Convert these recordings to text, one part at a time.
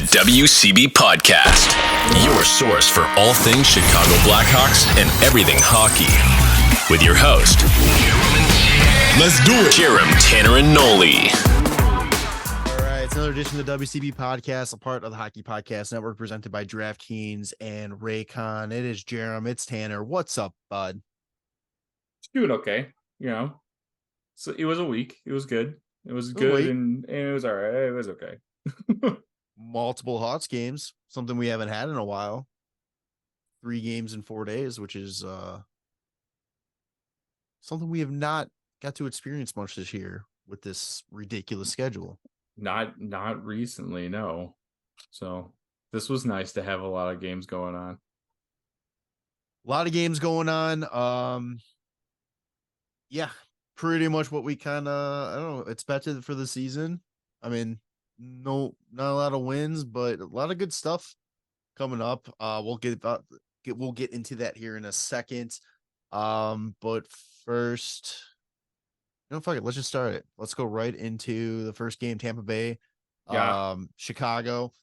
WCB Podcast, your source for all things Chicago Blackhawks and everything hockey. With your host, let's do it, Jarom, Tanner, and Nolly. All right, it's another edition of the WCB Podcast, a part of the Hockey Podcast Network, presented by DraftKings and Raycon. It is Jarom, it's Tanner. What's up, bud? Doing okay, you know. So it was a week. It was good. It was good, and it was all right. It was okay. Multiple Hawks games, something we haven't had in a while. 3 games in 4 days, which is something we have not got to experience much this year with this ridiculous schedule. Not recently, no. So this was nice to have a lot of games going on. A lot of games going on. Yeah, pretty much what we kind of, I don't know, expected for the season. I mean, not a lot of wins, but a lot of good stuff coming up. We'll get into that here in a second. But first, fuck it. Let's just start it. Let's go right into the first game, Tampa Bay, Chicago.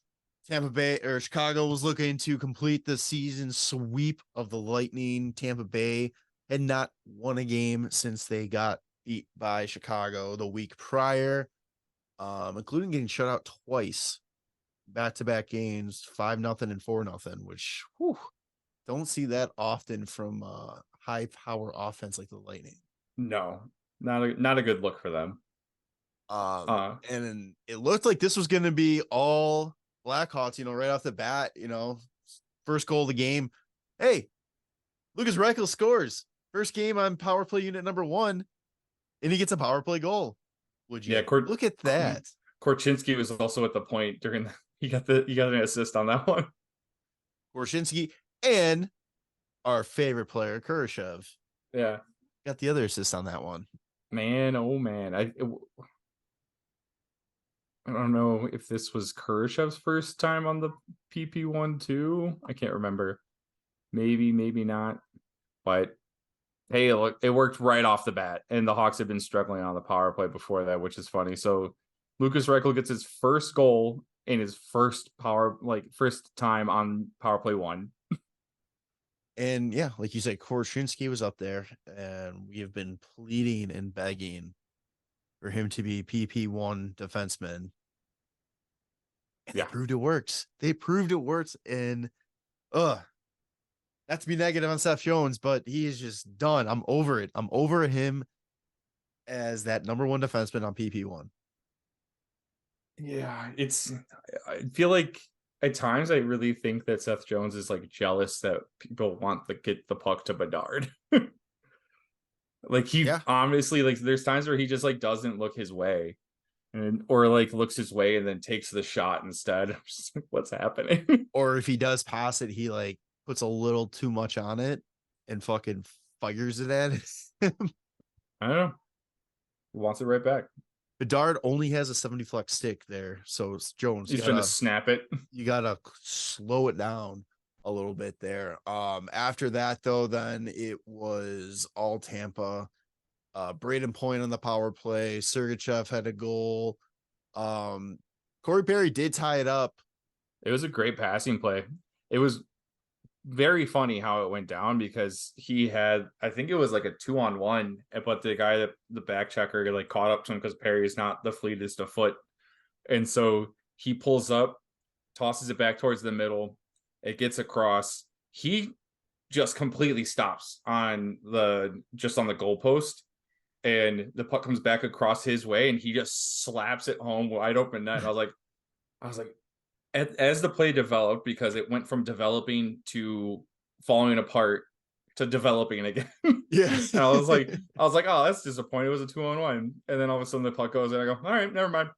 Chicago was looking to complete the season sweep of the Lightning. Tampa Bay had not won a game since they got beat by Chicago the week prior, including getting shut out twice, back-to-back games, 5-0 and 4-0, which don't see that often from high-power offense like the Lightning. No, not a good look for them. And it looked like this was going to be all Blackhawks, right off the bat, first goal of the game. Hey, Lucic scores. First game on power play unit number 1, and he gets a power play goal. Would you? Yeah, look at that. Korchinski was also at the point during he got an assist on that one. Korchinski and our favorite player, Kurashev. Yeah, got the other assist on that one. Man, oh man, I don't know if this was Kurashev's first time on the PP1 too. I can't remember. Maybe not. But hey, look, it worked right off the bat, and the Hawks had been struggling on the power play before that, which is funny. So Lucic Reichel gets his first goal in his first time on power play 1. And yeah, like you said, Korchinski was up there, and we have been pleading and begging for him to be PP1 defenseman. And they proved it works. And not to be negative on Seth Jones, but he is just done. I'm over it. I'm over him as that number 1 defenseman on PP1. Yeah, I feel like at times I really think that Seth Jones is like jealous that people want to get the puck to Bedard. Obviously, like, there's times where he just like doesn't look his way, or like looks his way and then takes the shot instead. I'm just like, what's happening? Or if he does pass it, he like puts a little too much on it and fucking fires it at him. I don't know. He wants it right back. Bedard only has a 70 flex stick there, so it's Jones. He's trying to snap it. You gotta slow it down a little bit there. After that, though, then it was all Tampa. Braden Point on the power play. Sergachev had a goal. Corey Perry did tie it up. It was a great passing play. It was very funny how it went down because he had, I think it was like a 2-on-1, but the guy that the back checker like caught up to him because Perry is not the fleetest of foot. And so he pulls up, tosses it back towards the middle. It gets across. He just completely stops on the goalpost, and the puck comes back across his way, and he just slaps it home wide open net. I was like, as the play developed, because it went from developing to falling apart to developing again. Yeah. And I was like, oh, that's disappointing. It was a 2-on-1. And then all of a sudden the puck goes, and I go, all right, never mind.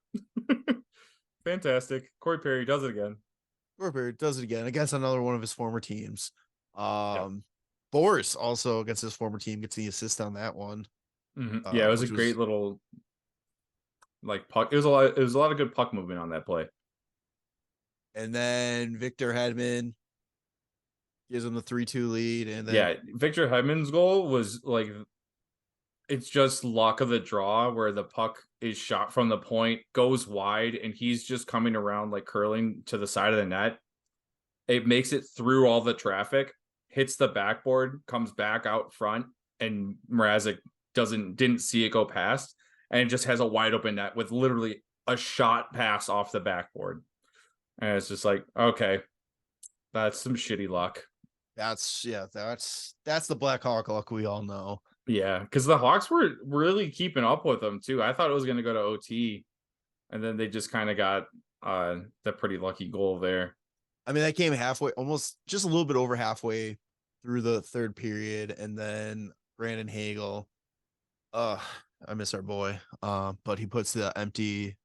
Fantastic. Corey Perry does it again. Corey Perry does it again against another one of his former teams. Boris also against his former team gets the assist on that one. Mm-hmm. Yeah, it was a great little like puck. It was a lot of good puck movement on that play. And then Victor Hedman gives him the 3-2 lead. And then Victor Hedman's goal was like it's just luck of the draw where the puck is shot from the point, goes wide, and he's just coming around like curling to the side of the net. It makes it through all the traffic, hits the backboard, comes back out front, and Mrazek didn't see it go past, and it just has a wide open net with literally a shot pass off the backboard. And it's just like, okay, that's some shitty luck. That's the Blackhawk luck we all know. Yeah, because the Hawks were really keeping up with them too. I thought it was going to go to OT, and then they just kind of got the pretty lucky goal there. I mean, that came halfway, almost just a little bit over halfway through the third period, and then Brandon Hagel, I miss our boy, but he puts the empty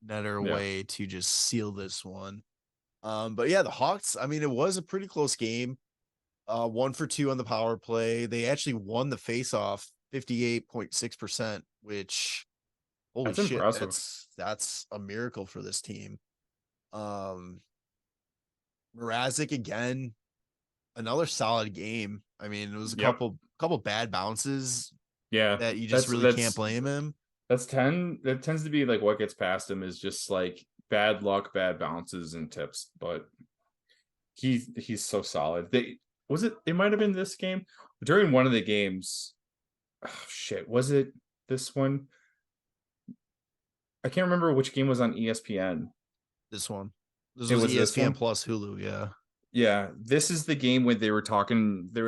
netter away to just seal this one. But yeah, the Hawks, I mean, it was a pretty close game. 1 for 2 on the power play. They actually won the faceoff 58.6%, which holy that's shit, impressive. that's a miracle for this team. Mrazek again, another solid game. I mean, it was a couple bad bounces. Yeah, that you just really can't blame him. That tends to be like what gets past him is just like bad luck, bad bounces, and tips. But he's so solid. It might have been this game during one of the games. Oh, shit, was it this one? I can't remember which game was on ESPN. This one. This was ESPN plus Hulu. Yeah. This is the game when they were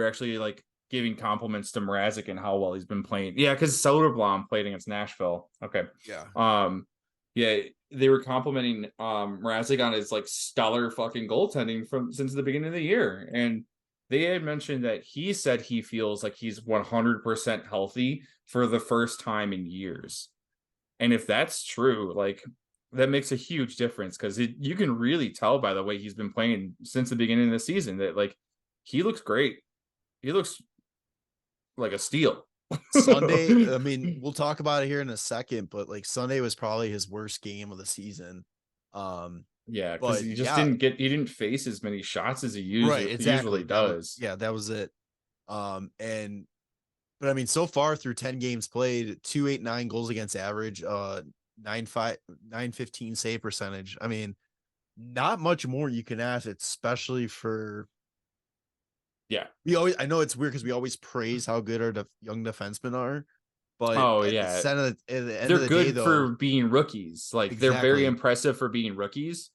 actually like giving compliments to Mrazek and how well he's been playing. Yeah, because Soderblom played against Nashville. Okay. Yeah. Yeah, they were complimenting Mrazek on his like stellar fucking goaltending since the beginning of the year. And they had mentioned that he said he feels like he's 100% healthy for the first time in years. And if that's true, like that makes a huge difference because you can really tell by the way he's been playing since the beginning of the season that like he looks great. He looks like a steal. Sunday, I mean, we'll talk about it here in a second, but like Sunday was probably his worst game of the season. Yeah, because he just he didn't face as many shots as he usually does. That was it. But I mean, so far through 10 games played, 289 goals against average, 915 save percentage. I mean, not much more you can ask, especially for. Yeah, I know it's weird because we always praise how good our young defensemen are, but they're good day, though, for being rookies. Like exactly. They're very impressive for being rookies.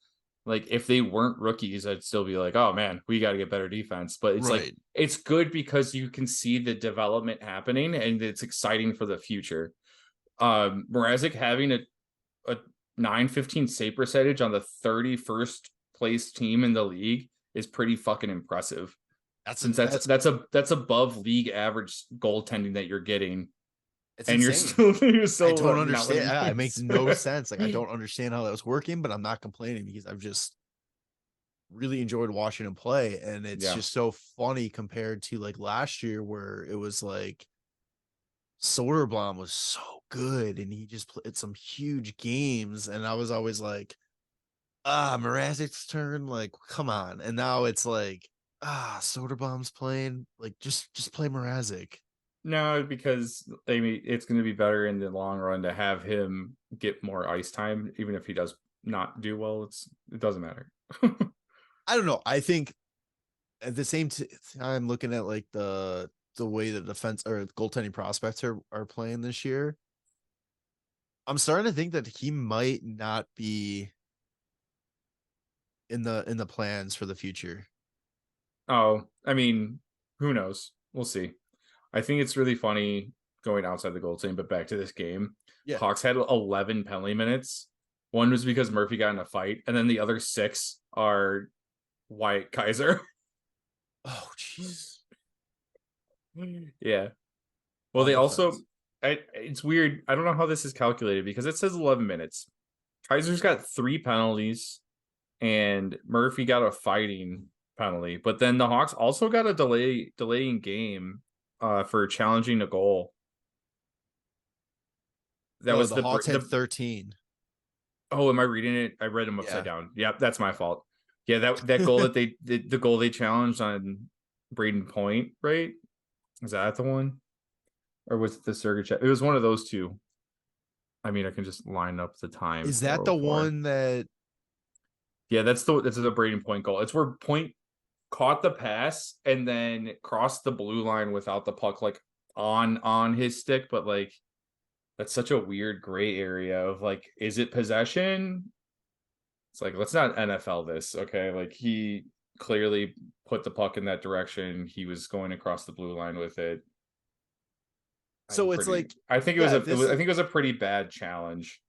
Like if they weren't rookies, I'd still be like, oh man, we got to get better defense. But it's like it's good because you can see the development happening and it's exciting for the future. Mrazek having a 915 save percentage on the 31st place team in the league is pretty fucking impressive. That's above league average goaltending that you're getting. And insane. you're still I don't understand. It makes no sense. Like I don't understand how that was working, but I'm not complaining because I've just really enjoyed watching him play. And it's just so funny compared to like last year where it was like Soderblom was so good and he just played some huge games. And I was always like, Mrazek's turn. Like, come on. And now it's like, Soderblom's playing. Like, just play Mrazek. No, because I mean it's going to be better in the long run to have him get more ice time, even if he does not do well. It doesn't matter. I don't know. I think at the same time, looking at like the way the defense or goaltending prospects are playing this year, I'm starting to think that he might not be in the plans for the future. Oh, I mean, who knows? We'll see. I think it's really funny going outside the goaltending, but back to this game. Yeah. Hawks had 11 penalty minutes. One was because Murphy got in a fight, and then the other 6 are Wyatt Kaiser. Oh, jeez. Yeah. Well, they also, it's weird. I don't know how this is calculated because it says 11 minutes. Kaiser's got 3 penalties, and Murphy got a fighting penalty. But then the Hawks also got a delaying game for challenging a goal. That was the Hawks had 13. Oh, am I reading it? I read them upside down. Yeah, that's my fault. Yeah, that goal that the goal they challenged on Braden Point, right? Is that the one? or was it the Sergachev? It was one of those two. I mean, I can just line up the time. Is that the 4:04. one that? Yeah, that's the Braden Point goal. It's where Point caught the pass and then crossed the blue line without the puck like on his stick, but like that's such a weird gray area of like, is it possession? It's like, let's not NFL this, okay? Like he clearly put the puck in that direction. He was going across the blue line with it. So it's like, I think yeah, I think it was a pretty bad challenge.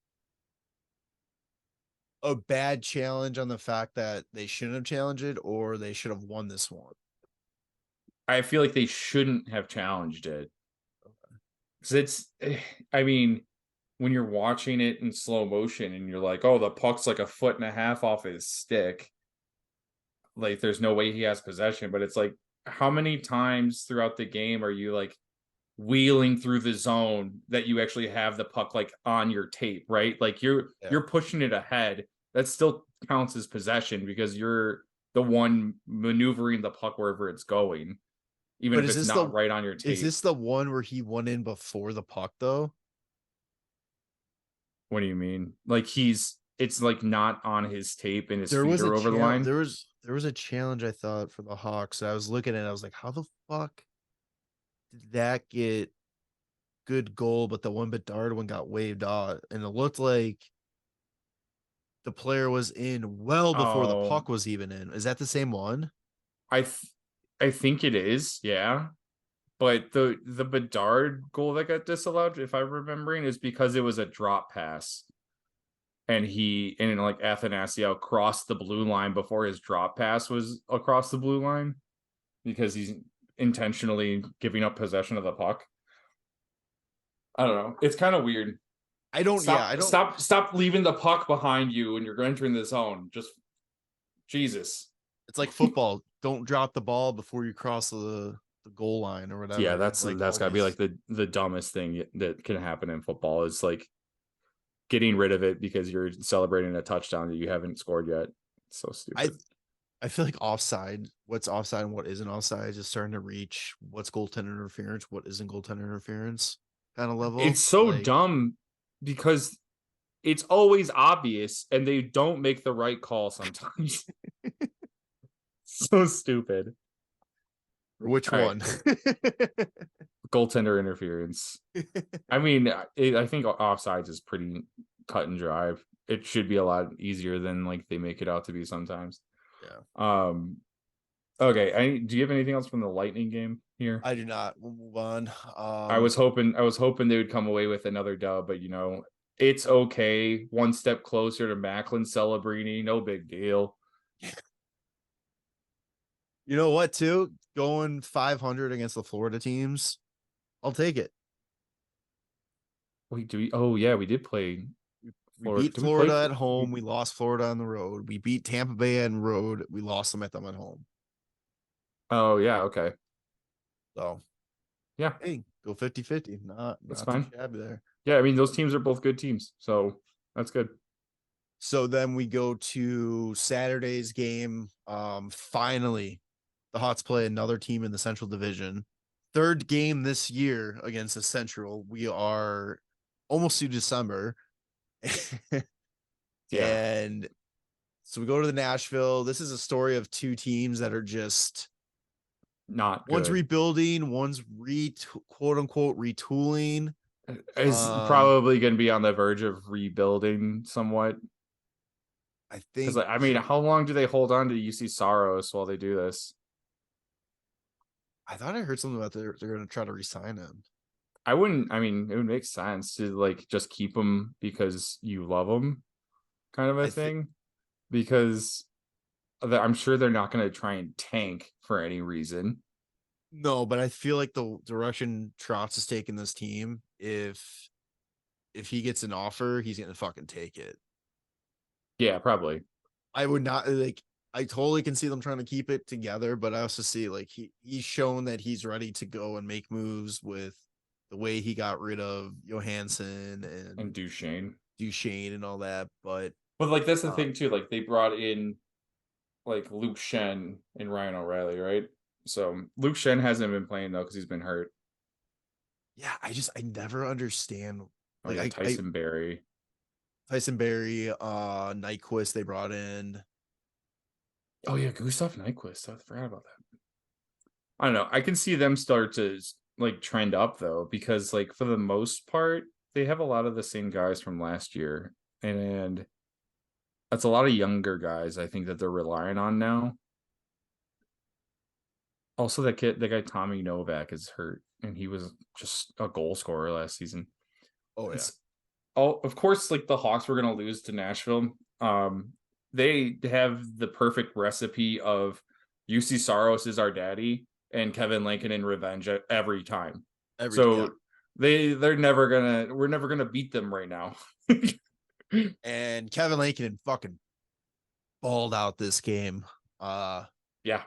a bad challenge on the fact that they shouldn't have challenged it, or they should have won this one. I feel like they shouldn't have challenged it. Because it's, I mean, when you're watching it in slow motion and you're like, oh, the puck's like a foot and a half off his stick, like there's no way he has possession. But it's like, how many times throughout the game are you like wheeling through the zone that you actually have the puck like on your tape, right? Like you're pushing it ahead. That still counts as possession because you're the one maneuvering the puck wherever it's going, even if it's not right on your tape. Is this the one where he went in before the puck though? What do you mean? Like it's like not on his tape and his feet are over the line? There was a challenge I thought for the Hawks. I was looking at it, I was like, how the fuck did that get good goal, but the one Bedard one got waved off, and it looked like the player was in well before the puck was even in. Is that the same one? I think it is, yeah. But the Bedard goal that got disallowed, if I'm remembering, is because it was a drop pass. And like Athanasiou crossed the blue line before his drop pass was across the blue line because he's intentionally giving up possession of the puck. I don't know. It's kind of weird. Stop leaving the puck behind you when you're entering the zone. Just Jesus. It's like football. Don't drop the ball before you cross the goal line or whatever. Yeah, that's gotta be like the dumbest thing that can happen in football is like getting rid of it because you're celebrating a touchdown that you haven't scored yet. It's so stupid. I feel like offside, what's offside and what isn't offside is starting to reach what's goaltender interference, what isn't goaltender interference kind of level. It's so dumb because it's always obvious and they don't make the right call sometimes. So stupid. Which one? Goaltender interference. I mean, I think offsides is pretty cut and dry. It should be a lot easier than like they make it out to be sometimes. Yeah. Okay. Do you have anything else from the Lightning game here? I do not. We'll move on. I was hoping they would come away with another dub, but it's okay. One step closer to Macklin Celebrini. No big deal. You know what, too? Going 500 against the Florida teams, I'll take it. Wait, we did play. We beat Florida at home. We lost Florida on the road. We beat Tampa Bay on the road. We lost them at home. Oh, yeah. Okay. So, yeah. Hey, go 50-50. That's fine. There. Yeah, I mean, those teams are both good teams. So, that's good. So, then we go to Saturday's game. Finally, the Hawks play another team in the Central Division. Third game this year against the Central. We are almost to December. Yeah. And so we go to the Nashville. This is a story of two teams that are just not good. One's rebuilding, one's quote unquote retooling. Is probably going to be on the verge of rebuilding somewhat. I think. I mean, how long do they hold on to UC Saros while they do this? I thought I heard something about they're going to try to re-sign him. I wouldn't. I mean, it would make sense to like just keep him because you love him, kind of a thing. Because I'm sure they're not going to try and tank for any reason. No, but I feel like the direction Trotz is taking this team, if he gets an offer, he's going to fucking take it. Yeah, probably. I would not like. I totally can see them trying to keep it together, but I also see like he's shown that he's ready to go and make moves with the way he got rid of Johansson and Duchesne and all that. But like that's the thing too. Like they brought in like Luke Shen and Ryan O'Reilly, right? So Luke Shen hasn't been playing though because he's been hurt. Yeah, I never understand. Oh Like yeah, I Tyson Berry. Tyson Berry, Nyquist they brought in. Oh yeah, Gustav Nyquist. I forgot about that. I don't know. I can see them start to like trend up though, because like for the most part, they have a lot of the same guys from last year, and that's a lot of younger guys. I think that they're relying on now. Also, the guy Tommy Novak is hurt, and he was just a goal scorer last season. Oh yeah. It's of course, like the Hawks were going to lose to Nashville. They have the perfect recipe of UC Saros is our daddy and Kevin Lincoln in revenge every time. Yeah. So we're never gonna beat them right now. And Kevin Lankinen fucking balled out this game. Yeah,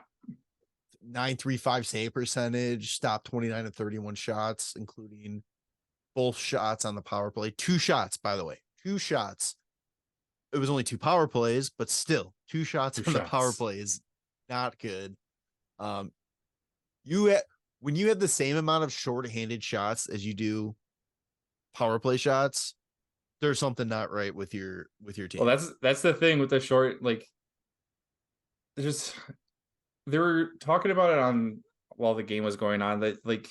935 save percentage, stopped 29 of 31 shots, including both shots on the power play. 2 shots, by the way. 2 shots. It was only 2 power plays, but still 2 shots on the power play is not good. When you have the same amount of short-handed shots as you do power play shots, there's something not right with your team. well, that's the thing with the short. Like, just they were talking about it on while the game was going on, that like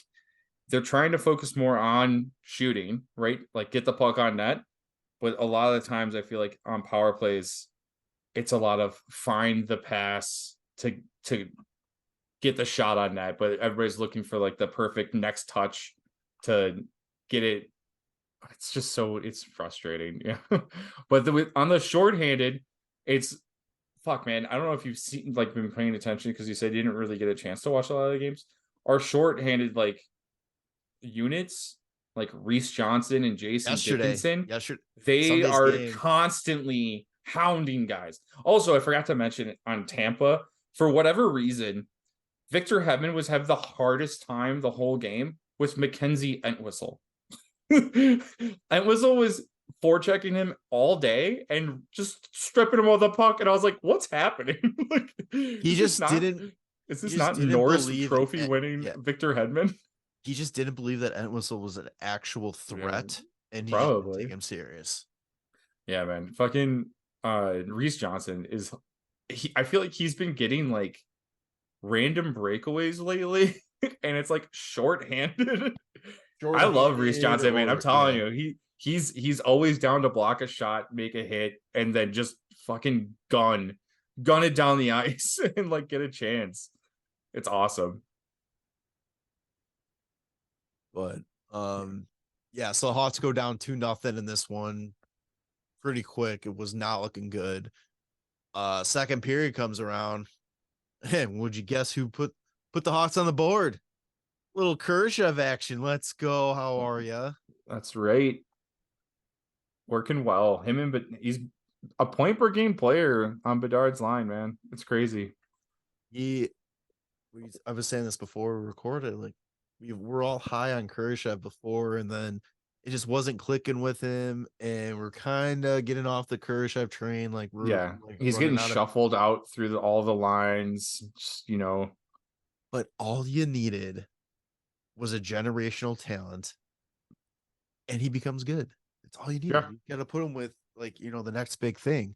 they're trying to focus more on shooting, right? Like get the puck on net. But a lot of the times I feel like on power plays, it's a lot of find the pass to get the shot on net, but everybody's looking for like the perfect next touch to get it. It's frustrating. Yeah. But on the shorthanded, it's fuck, man. I don't know if you've seen like been paying attention, because you said you didn't really get a chance to watch a lot of the games. Our shorthanded like units, like Reese Johnson and Jason Dickinson, they Sunday's are game. constantly hounding guys. Also, I forgot to mention on Tampa, for whatever reason, Victor Hedman was having the hardest time the whole game with Mackenzie Entwistle. Entwistle was forechecking him all day and just stripping him of the puck, and I was like, "What's happening?" Like, he just didn't. Is this not Norris Trophy winning Victor Hedman? He just didn't believe that Entwistle was an actual threat, and he probably didn't take him serious. Yeah, man. Fucking Reese Johnson is. I feel like he's been getting like random breakaways lately, and it's like shorthanded. I love Reese Johnson, man. I'm telling you, he's always down to block a shot, make a hit, and then just fucking gun it down the ice and like get a chance. It's awesome. But yeah, so the Hawks go down 2-0 in this one pretty quick. It was not looking good. Second period comes around, and would you guess who put the Hawks on the board? Little Kurashev action. Let's go. How are you? That's right. Working well. But he's a point per game player on Bedard's line, man. It's crazy. I was saying this before we recorded. Like we're all high on Kurashev before, and then it just wasn't clicking with him, and we're kind of getting off the Kurashev train. Like he's getting shuffled out through all the lines. Just, but all you needed was a generational talent, and he becomes good. That's all you need. Yeah. You got to put him with the next big thing.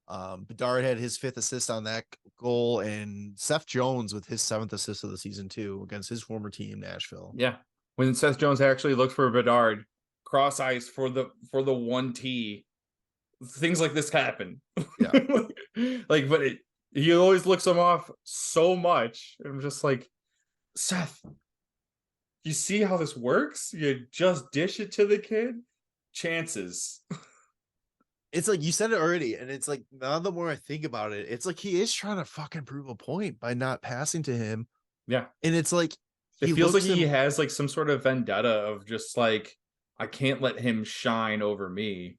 Bedard had his 5th assist on that goal, and Seth Jones with his 7th assist of the season too against his former team, Nashville. Yeah. When Seth Jones actually looked for Bedard, cross ice for the 1T, things like this happen. Yeah. But he always looks him off so much. I'm just like, Seth, you see how this works? You just dish it to the kid. Chances. It's like you said it already, and it's like now the more I think about it, it's like he is trying to fucking prove a point by not passing to him. Yeah. And it's like it feels like he has like some sort of vendetta of just like, I can't let him shine over me.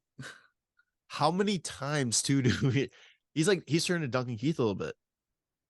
How many times too he's turning to Duncan Keith a little bit.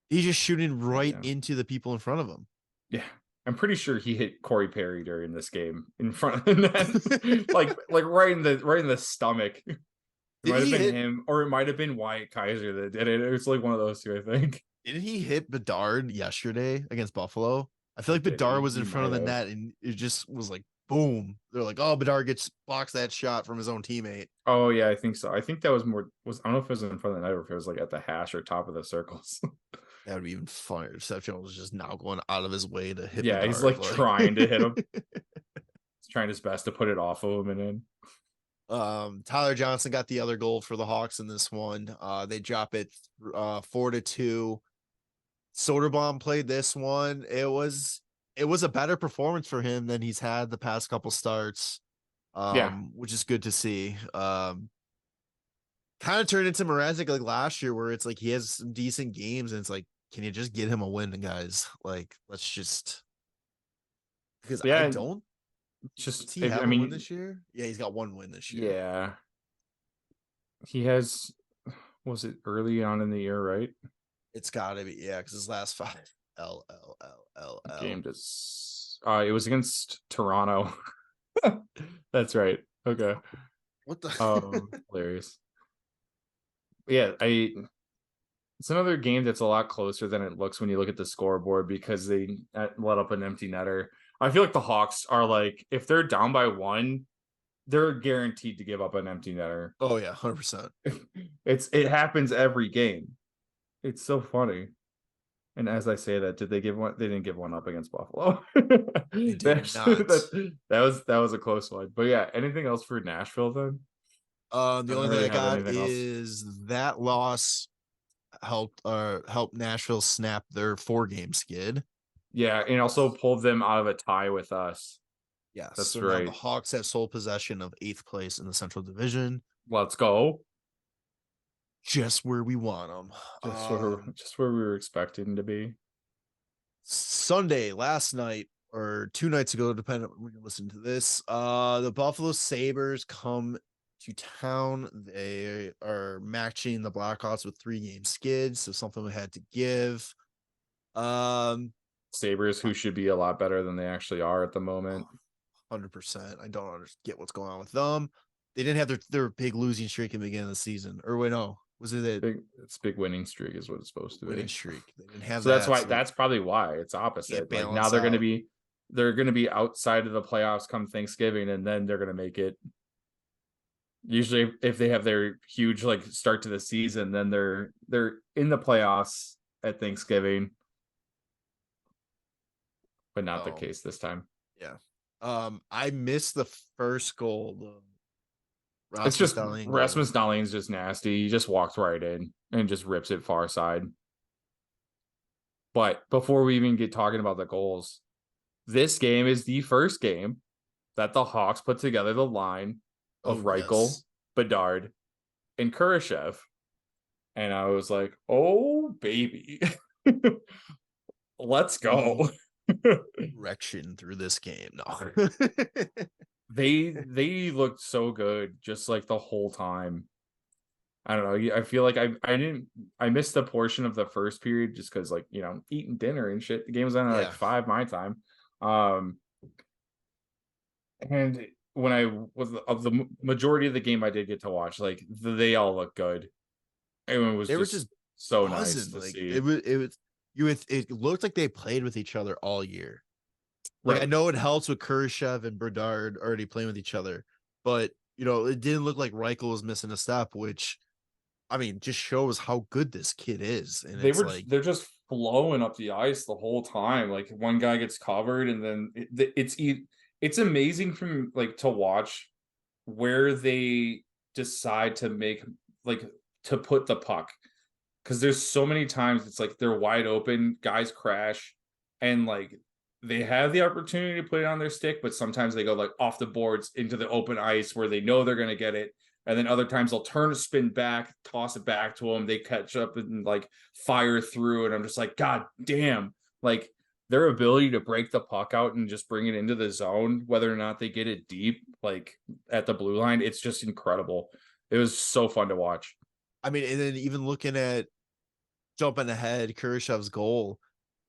He's just shooting right into the people in front of him. Yeah. I'm pretty sure he hit Corey Perry during this game in front of that. like right in the stomach. It might have been him, or it might have been Wyatt Kaiser that did it. It was like one of those two, I think. Didn't he hit Bedard yesterday against Buffalo? I feel like Bedard was in front of the net, and it just was like boom. They're like, oh, Bedard blocks that shot from his own teammate. Oh yeah, I think so. I think that was I don't know if it was in front of the net or if it was like at the hash or top of the circles. That would be even funnier. Deception was just now going out of his way to hit. Yeah, Bedard. he's like trying to hit him. He's trying his best to put it off of him and in. Tyler Johnson got the other goal for the Hawks in this one. They drop it 4-2. Soderblom played this one. It was a better performance for him than he's had the past couple starts. Which is good to see. Kind of turned into Mrazek like last year, where it's like he has some decent games, and it's like, can you just get him a win, guys? Like, let's just, because I don't just. Does he have a win this year? Yeah, he's got one win this year. Yeah, he has. Was it early on in the year? Right. It's got to be, yeah, because his last 5 game does. It was against Toronto. That's right. Okay. What the? Hilarious. Yeah, it's another game that's a lot closer than it looks when you look at the scoreboard because they let up an empty netter. I feel like the Hawks are like, if they're down by 1, they're guaranteed to give up an empty netter. Oh yeah, 100%. It happens every game. It's so funny. And as I say that, did they give one? They didn't give one up against Buffalo. They did not. That was a close one. But yeah, anything else for Nashville then? The only thing I got is that loss helped Nashville snap their 4-game skid. Yeah, and also pulled them out of a tie with us. Yes, that's so right. Now the Hawks have sole possession of 8th place in the Central Division. Let's go. Just where we want them. Just where we were expecting to be. Sunday, last night, or 2 nights ago, depending on when you listen to this, the Buffalo Sabres come to town. They are matching the Blackhawks with 3-game skids, so something we had to give. Sabres, who should be a lot better than they actually are at the moment. 100%. I don't get what's going on with them. They didn't have their big losing streak in the beginning of the season. Or wait, no. Was it it's big winning streak is what it's supposed to be. Winning streak. They didn't have so that. That's why that's probably why it's opposite. Like now they're gonna be outside of the playoffs come Thanksgiving, and then they're gonna make it. Usually if they have their huge like start to the season, then they're in the playoffs at Thanksgiving. But not the case this time. Yeah. I missed the first goal. It's just Rasmus Dahlin's just nasty. He just walks right in and just rips it far side. But before we even get talking about the goals, this game is the first game that the Hawks put together the line of Reichel, Bedard, and Kurashev. And I was like, oh, baby. Let's go. Direction through this game. No. They looked so good just like the whole time. I don't know. I feel like I missed a portion of the first period just because, like, you know, eating dinner and shit. The game was on at like 5 my time. And when I was of the majority of the game I did get to watch, like they all look good. It was just so nice to see. It looked like they played with each other all year. Like, I know it helps with Kurashev and Bedard already playing with each other, but you know, it didn't look like Reichel was missing a step, which, I mean, just shows how good this kid is. And they're just flowing up the ice the whole time. Like one guy gets covered, and then it's amazing from like to watch where they decide to make to put the puck, because there's so many times it's like they're wide open, guys crash, and like they have the opportunity to put it on their stick, but sometimes they go like off the boards into the open ice where they know they're going to get it. And then other times they'll turn a spin back, toss it back to them. They catch up and like fire through. And I'm just like, God damn, like their ability to break the puck out and just bring it into the zone, whether or not they get it deep, like at the blue line, it's just incredible. It was so fun to watch. I mean, and then even looking at jumping ahead, Kurashev's goal,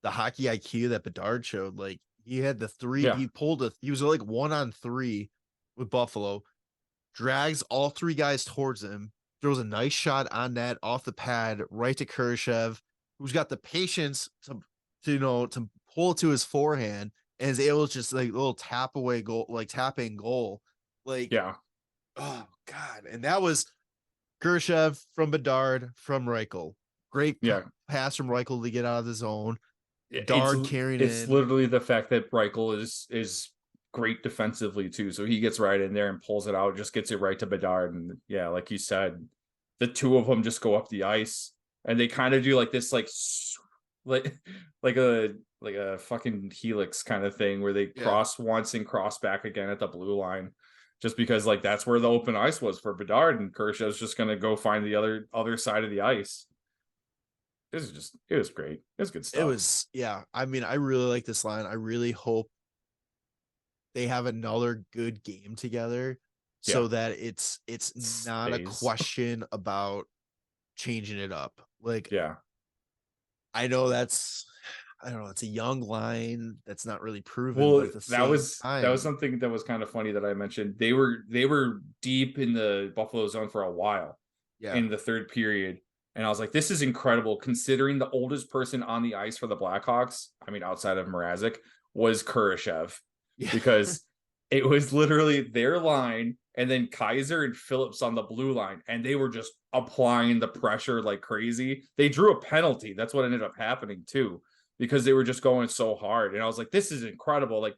the hockey IQ that Bedard showed, like he had the 3, he was like 1-on-3 with Buffalo, drags all 3 guys towards him, throws a nice shot on net off the pad right to Kurashev, who's got the patience to pull it to his forehand, and is able to just like little tap away goal, like tapping goal. Like, Yeah. oh God. And that was Khrushchev from Bedard from Reichel. Great pass from Reichel to get out of the zone. Bedard carrying it's in. Literally the fact that Reichel is great defensively too. So he gets right in there and pulls it out, just gets it right to Bedard. And yeah, like you said, the two of them just go up the ice and they kind of do like this, like like a fucking helix kind of thing where they cross once and cross back again at the blue line, just because like that's where the open ice was for Bedard, and Kershaw's just gonna go find the other side of the ice. It was great. It was good stuff. It was, yeah. I mean, I really like this line. I really hope they have another good game together so that it's not a question about changing it up. Like, I know it's a young line that's not really proven. Well, but that was something that was kind of funny that I mentioned. They were deep in the Buffalo zone for a while in the third period. And I was like, this is incredible considering the oldest person on the ice for the Blackhawks, I mean, outside of Mrazek, was Khrushchev. Because it was literally their line and then Kaiser and Phillips on the blue line. And they were just applying the pressure like crazy. They drew a penalty. That's what ended up happening too, because they were just going so hard. And I was like, this is incredible. Like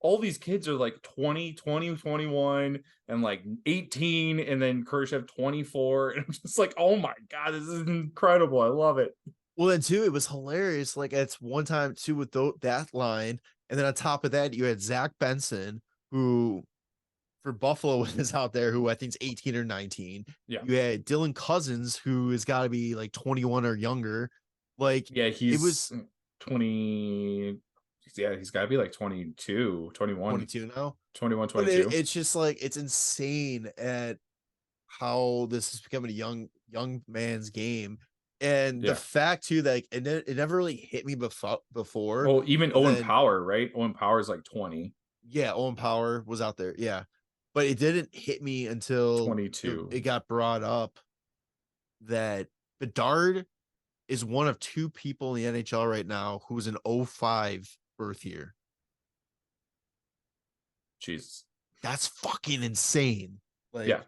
all these kids are like 20, 21, and like 18, and then Khrushchev 24. And I'm just like, oh my God, this is incredible. I love it. Well, then too, it was hilarious. Like it's one time too with that line. And then on top of that, you had Zach Benson, who for Buffalo was out there, who I think is 18 or 19. Yeah. You had Dylan Cousins, who has got to be like 21 or younger. Like, it was 20. Yeah, he's got to be like 22, 21. 22 now? 21, 22. It's just like, it's insane at how this is becoming a young man's game. And the fact too, that it never really hit me before. Oh, even Owen Power, right? Owen Power's like 20. Yeah, Owen Power was out there. Yeah. But it didn't hit me until 22. It got brought up that Bedard is one of two people in the NHL right now who's an 05 birth year. Jesus. That's fucking insane. Like, yeah.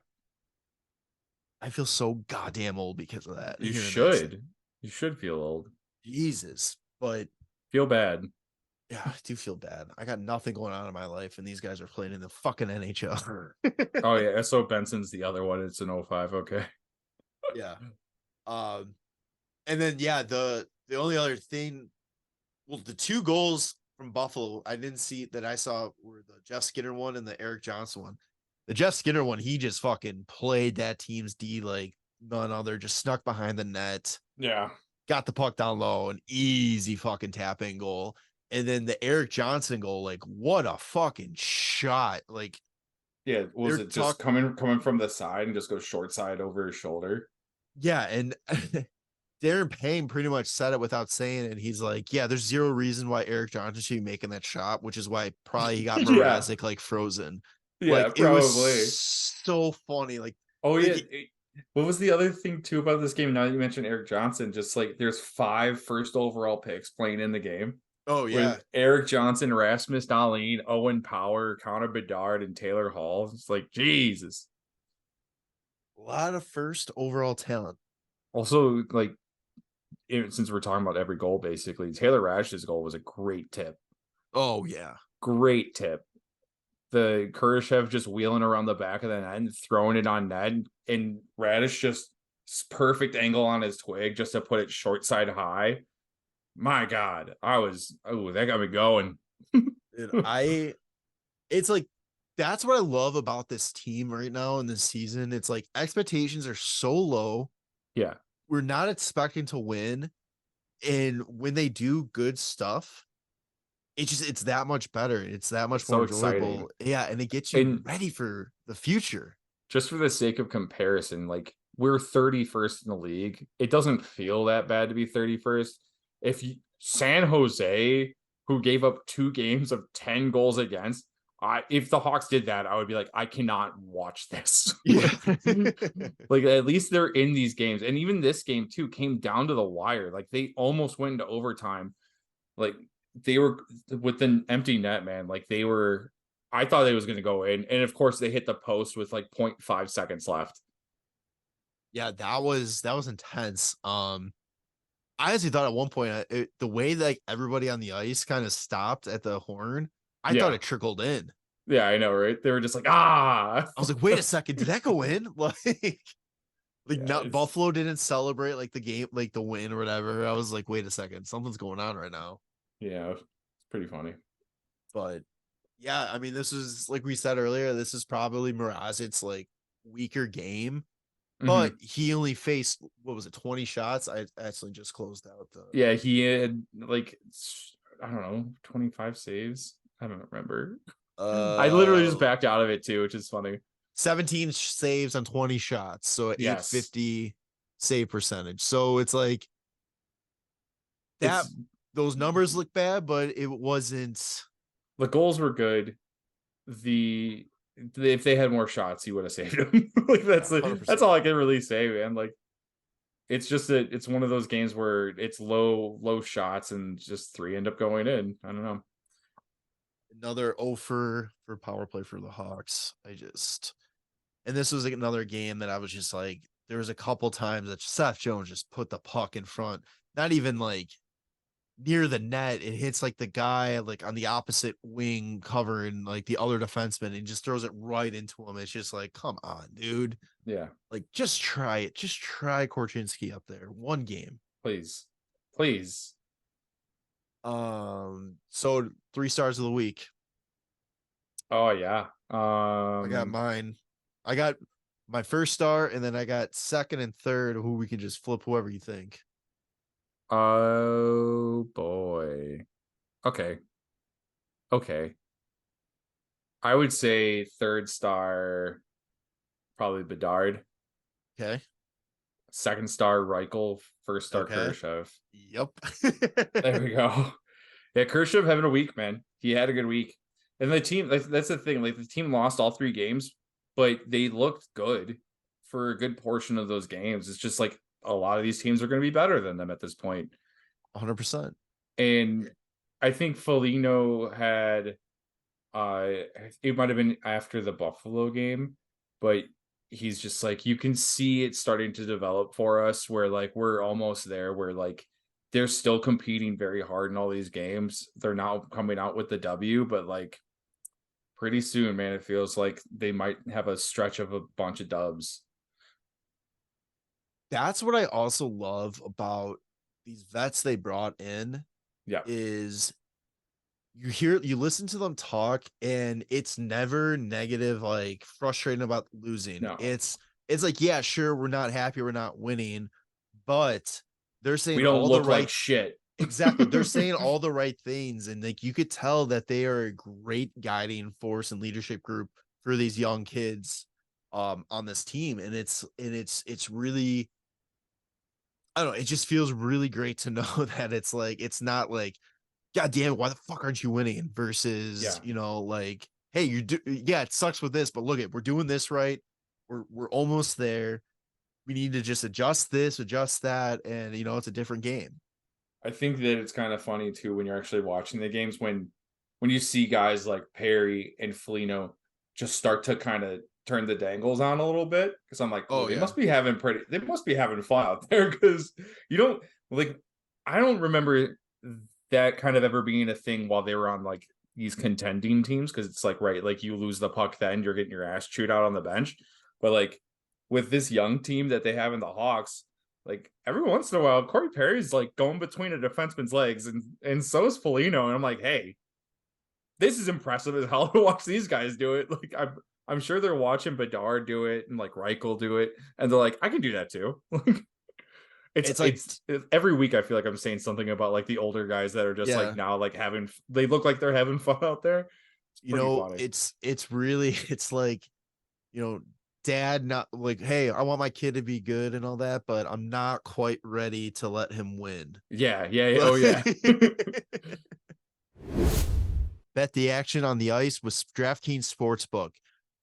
I feel so goddamn old because of that. You should. You should feel old. Jesus. But feel bad. Yeah, I do feel bad. I got nothing going on in my life, and these guys are playing in the fucking NHL. Oh yeah, So Benson's the other one. It's an 05. Okay. Yeah. And then the only other thing, well, the two goals from Buffalo I saw were the Jeff Skinner one and the Eric Johnson one. The Jeff Skinner one, he just fucking played that team's D like none other, just snuck behind the net. Yeah. Got the puck down low, an easy fucking tap-in goal. And then the Eric Johnson goal, like, what a fucking shot. Like, yeah, was it just coming from the side and just go short side over his shoulder? Yeah, and Darren Payne pretty much said it without saying it. He's like, yeah, there's zero reason why Eric Johnson should be making that shot, which is why probably he got Mrazek like frozen. Yeah, like, probably. It was so funny. Like, oh yeah. What was the other thing too about this game? Now that you mentioned Eric Johnson, just like there's 5 first overall picks playing in the game. Oh yeah, with Eric Johnson, Rasmus Dahlin, Owen Power, Connor Bedard, and Taylor Hall. It's like Jesus, a lot of first overall talent. Also, like, since we're talking about every goal, basically Taylor Raddysh's goal was a great tip. Oh yeah, great tip. The Khrushchev just wheeling around the back of the net and throwing it on net, and Raddysh just perfect angle on his twig just to put it short side high. My God, that got me going. Dude, it's like, that's what I love about this team right now in this season. It's like expectations are so low. Yeah. We're not expecting to win. And when they do good stuff, it's that much better. It's that much more enjoyable. Exciting. Yeah. And it gets you ready for the future. Just for the sake of comparison, like, we're 31st in the league. It doesn't feel that bad to be 31st. If San Jose, who gave up 2 games of 10 goals against, if the Hawks did that, I would be like, I cannot watch this. Yeah. Like, at least they're in these games. And even this game too came down to the wire. Like, they almost went into overtime. Like, they were with the empty net, man. Like I thought it was going to go in. And of course they hit the post with like 0.5 seconds left. Yeah, that was intense. I honestly thought at one point the way that like everybody on the ice kind of stopped at the horn, I thought it trickled in. Yeah, I know, right? They were just like, ah. I was like, wait a second, did that go in? Like, Yeah, not Buffalo didn't celebrate like the game, like the win or whatever. I was like, wait a second, something's going on right now. Yeah, it's pretty funny. But yeah, I mean, this is like we said earlier, this is probably Mrazic's like weaker game. But he only faced, what was it, 20 shots? I actually just closed out the. Yeah, he had like, I don't know, 25 saves. I don't remember. I literally just backed out of it too, which is funny. 17 saves on 20 shots, so 850 save percentage. So it's like that. Those numbers look bad, but it wasn't. The goals were good. If they had more shots, he would have saved them. Like that's all I can really say, man. Like it's just that it's one of those games where it's low shots and just 3 end up going in. I don't know. Another 0 for power play for the Hawks. And this was like another game that I was just like, there was a couple times that Seth Jones just put the puck in front, not even like near the net. It hits like the guy like on the opposite wing covering like the other defenseman and just throws it right into him. It's just like, come on, dude. Yeah. Like, just try it. Just try Korchinski up there. One game. Please. So 3 stars of the week. Oh yeah. I got mine. I got my first star, and then I got second and third, who we can just flip whoever you think. Oh boy. Okay. I would say third star, probably Bedard. Okay. Second star, Reichel. First star, Khrushchev. Yep. There we go. Yeah, Khrushchev having a week, man. He had a good week. And the team, that's the thing. Like the team lost all 3 games, but they looked good for a good portion of those games. It's just like a lot of these teams are going to be better than them at this point. 100%. And I think Foligno had, it might have been after the Buffalo game, but he's just like, you can see it starting to develop for us where like we're almost there, where like they're still competing very hard in all these games. They're now coming out with the W, but like pretty soon, man, it feels like they might have a stretch of a bunch of dubs. That's what I also love about these vets they brought in. Yeah. Is you listen to them talk and it's never negative, like frustrating about losing. No. It's like, yeah, sure, we're not happy, we're not winning, but they're saying we don't all look the right like shit. Exactly. They're saying all the right things. And like you could tell that they are a great guiding force and leadership group for these young kids on this team. And it's really, I don't know, it just feels really great to know that it's like, it's not like, God damn it, why the fuck aren't you winning? Versus, you know, like, hey, it sucks with this, but look we're doing this right. We're almost there. We need to just adjust this, adjust that, and you know, it's a different game. I think that it's kind of funny too when you're actually watching the games when you see guys like Perry and Foligno just start to kind of turn the dangles on a little bit, because I'm like, they must be having fun out there, because you don't like, I don't remember that kind of ever being a thing while they were on like these contending teams, because it's like, right, like you lose the puck, then you're getting your ass chewed out on the bench. But like with this young team that they have in the Hawks, like every once in a while, Corey Perry's like going between a defenseman's legs, and so is Foligno. And I'm like, hey, this is impressive as hell to watch these guys do it. Like I'm sure they're watching Bedard do it and like Reichel do it, and they're like, I can do that too. It's like every week I feel like I'm saying something about like the older guys that are just like now like they look like they're having fun out there. You know, funny. It's really, it's like, you know, dad not like, hey, I want my kid to be good and all that, but I'm not quite ready to let him win. Yeah. Oh yeah. Bet the action on the ice with DraftKings Sportsbook.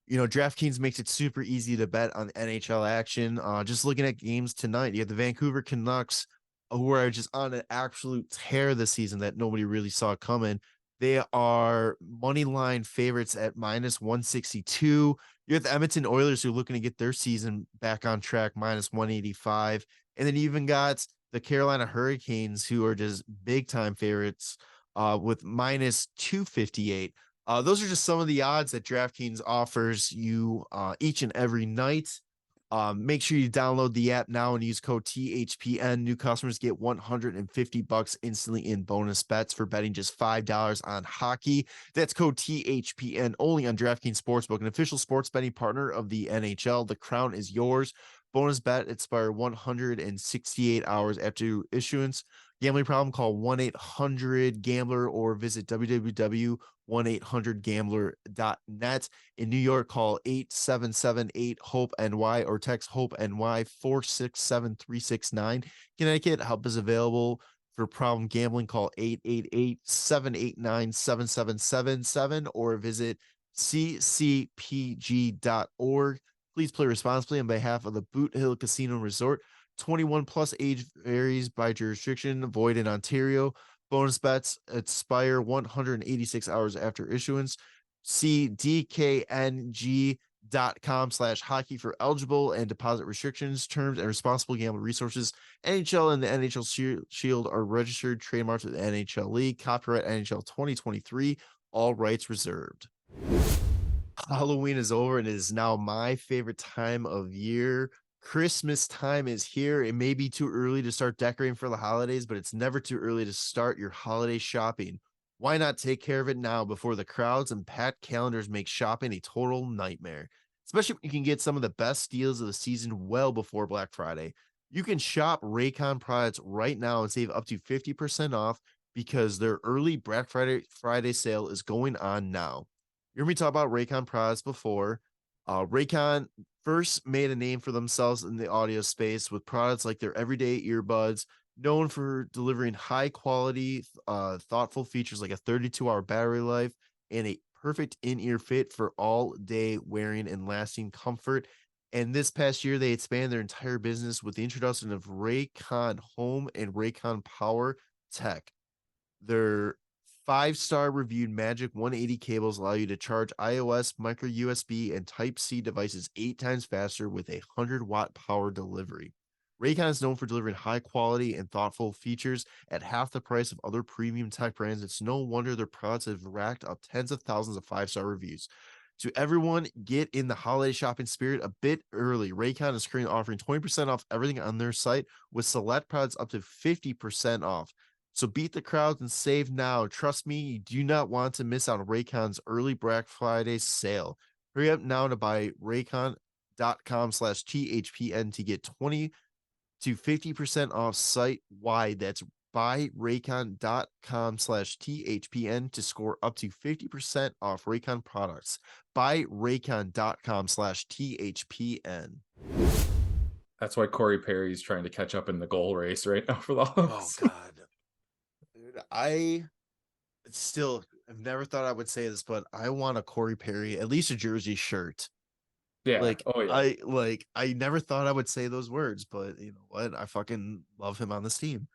You know, DraftKings makes it super easy to bet on NHL action. Just looking at games tonight, you have the Vancouver Canucks who are just on an absolute tear this season that nobody really saw coming. They are money line favorites at -162. You have the Edmonton Oilers who are looking to get their season back on track, -185. And then you even got the Carolina Hurricanes, who are just big time favorites with -258. Those are just some of the odds that DraftKings offers you each and every night. Make sure you download the app now and use code THPN. New customers get $150 instantly in bonus bets for betting just $5 on hockey. That's code THPN only on DraftKings Sportsbook, an official sports betting partner of the NHL. The crown is yours. Bonus bet expire 168 hours after issuance. Gambling problem? Call 1-800-GAMBLER or visit www.1800gambler.net. In New York, call 877-8-HOPE-NY or text HOPE-NY 467-369. Connecticut, help is available for problem gambling. Call 888-789-7777 or visit ccpg.org. Please play responsibly on behalf of the Boot Hill Casino Resort. 21 plus, age varies by jurisdiction, void in Ontario. Bonus bets expire 186 hours after issuance. See dkng.com/hockey for eligible and deposit restrictions, terms, and responsible gambling resources. NHL and the NHL Shield are registered trademarks with the NHL League. Copyright NHL 2023. All rights reserved. Halloween is over and it is now my favorite time of year. Christmas time is here. It may be too early to start decorating for the holidays, but it's never too early to start your holiday shopping. Why not take care of it now before the crowds and packed calendars make shopping a total nightmare? Especially when you can get some of the best deals of the season well before Black Friday. You can shop Raycon products right now and save up to 50% off because their early Black Friday sale is going on now. You heard me talk about Raycon products before. Raycon first made a name for themselves in the audio space with products like their everyday earbuds, known for delivering high quality, thoughtful features like a 32-hour battery life and a perfect in-ear fit for all day wearing and lasting comfort. And this past year, they expanded their entire business with the introduction of Raycon Home and Raycon Power Tech. Their 5-star reviewed Magic 180 cables allow you to charge iOS, micro USB, and Type-C devices 8 times faster with a 100-watt power delivery. Raycon is known for delivering high quality and thoughtful features at half the price of other premium tech brands. It's no wonder their products have racked up tens of thousands of 5-star reviews. To everyone, get in the holiday shopping spirit a bit early. Raycon is currently offering 20% off everything on their site with select products up to 50% off. So beat the crowds and save now. Trust me, you do not want to miss out on Raycon's early Black Friday sale. Hurry up now to buy raycon.com/THPN to get 20 to 50% off site wide. That's buyraycon.com/THPN to score up to 50% off Raycon products. Buyraycon.com/THPN. That's why Corey Perry's trying to catch up in the goal race right now for the Hawks. Oh, God. Dude, I still have never thought I would say this, but I want a Corey Perry, at least a jersey shirt. Yeah. Like, oh yeah. I never thought I would say those words, but you know what? I fucking love him on this team.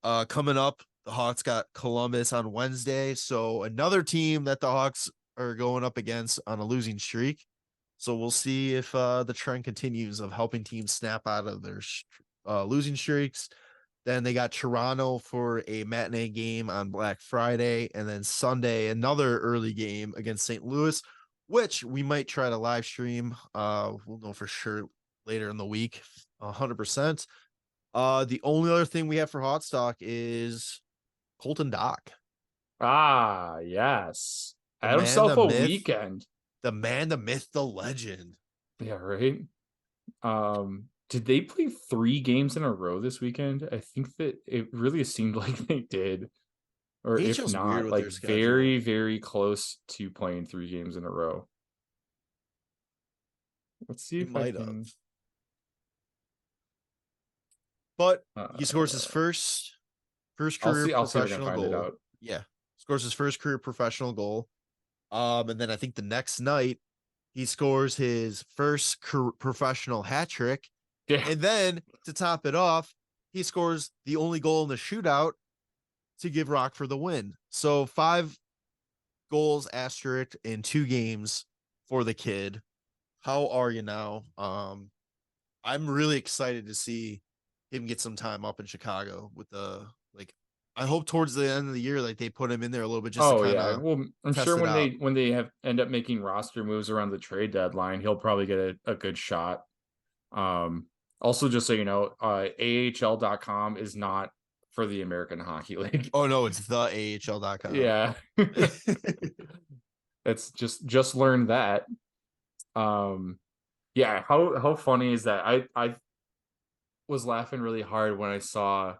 Coming up, the Hawks got Columbus on Wednesday. So another team that the Hawks are going up against on a losing streak. So we'll see if the trend continues of helping teams snap out of their losing streaks. Then they got Toronto for a matinee game on Black Friday. And then Sunday, another early game against St. Louis, which we might try to live stream. We'll know for sure later in the week, 100%. The only other thing we have for Hot Stock is Colton Dock. Ah, yes. The Had man, himself the a myth. weekend. The man, the myth, the legend. Yeah, right. Did they play 3 games in a row this weekend? I think that it really seemed like they did. Or if NHL's weird not, with like their schedule. very, very close to playing 3 games in a row. Let's see He if might I can... have. But he scores his first career I'll see if I can professional find it goal. out. Yeah. Scores his first career professional goal. And then I think the next night he scores his first professional hat trick. Yeah. And then to top it off, he scores the only goal in the shootout to give Rockford the win. So 5 goals asterisk in 2 games for the kid. How are you now? I'm really excited to see him get some time up in Chicago with the like. I hope towards the end of the year, like they put him in there a little bit just to kind of. Well, I'm test sure it out. when they end up making roster moves around the trade deadline, he'll probably get a good shot. Also, just so you know, AHL.com is not for the American Hockey League. Oh no, it's the AHL.com. Yeah. It's just learned that. Yeah, how funny is that? I was laughing really hard when I saw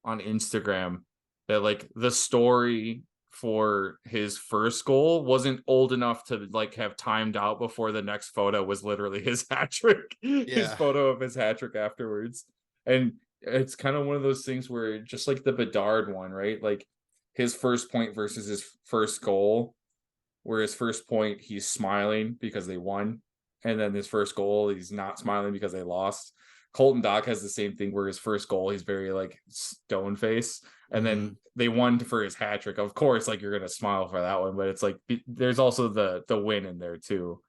on Instagram that like the story for his first goal wasn't old enough to like have timed out before the next photo was literally his hat trick. His photo of his hat trick afterwards. And it's kind of one of those things where just like the Bedard one, right? Like his first point versus his first goal, where his first point he's smiling because they won, and then his first goal he's not smiling because they lost. Colton Dach has the same thing where his first goal he's very like stone face, and then they won for his hat trick. Of course, like you're gonna smile for that one, but it's like there's also the win in there too.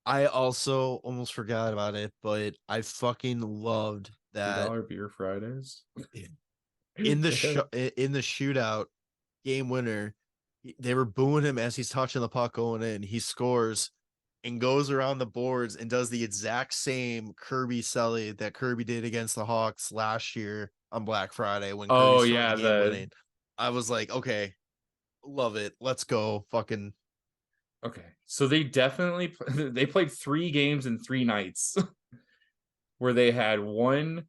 I also almost forgot about it, but I fucking loved that $2 beer Fridays in the in the shootout game winner. They were booing him as he's touching the puck going in. He scores and goes around the boards and does the exact same Kirby Selly that Kirby did against the Hawks last year on Black Friday when Kirby scored the game winning. I was like, okay, love it. Let's go. Fucking okay. So they definitely they played 3 games in 3 nights where they had 1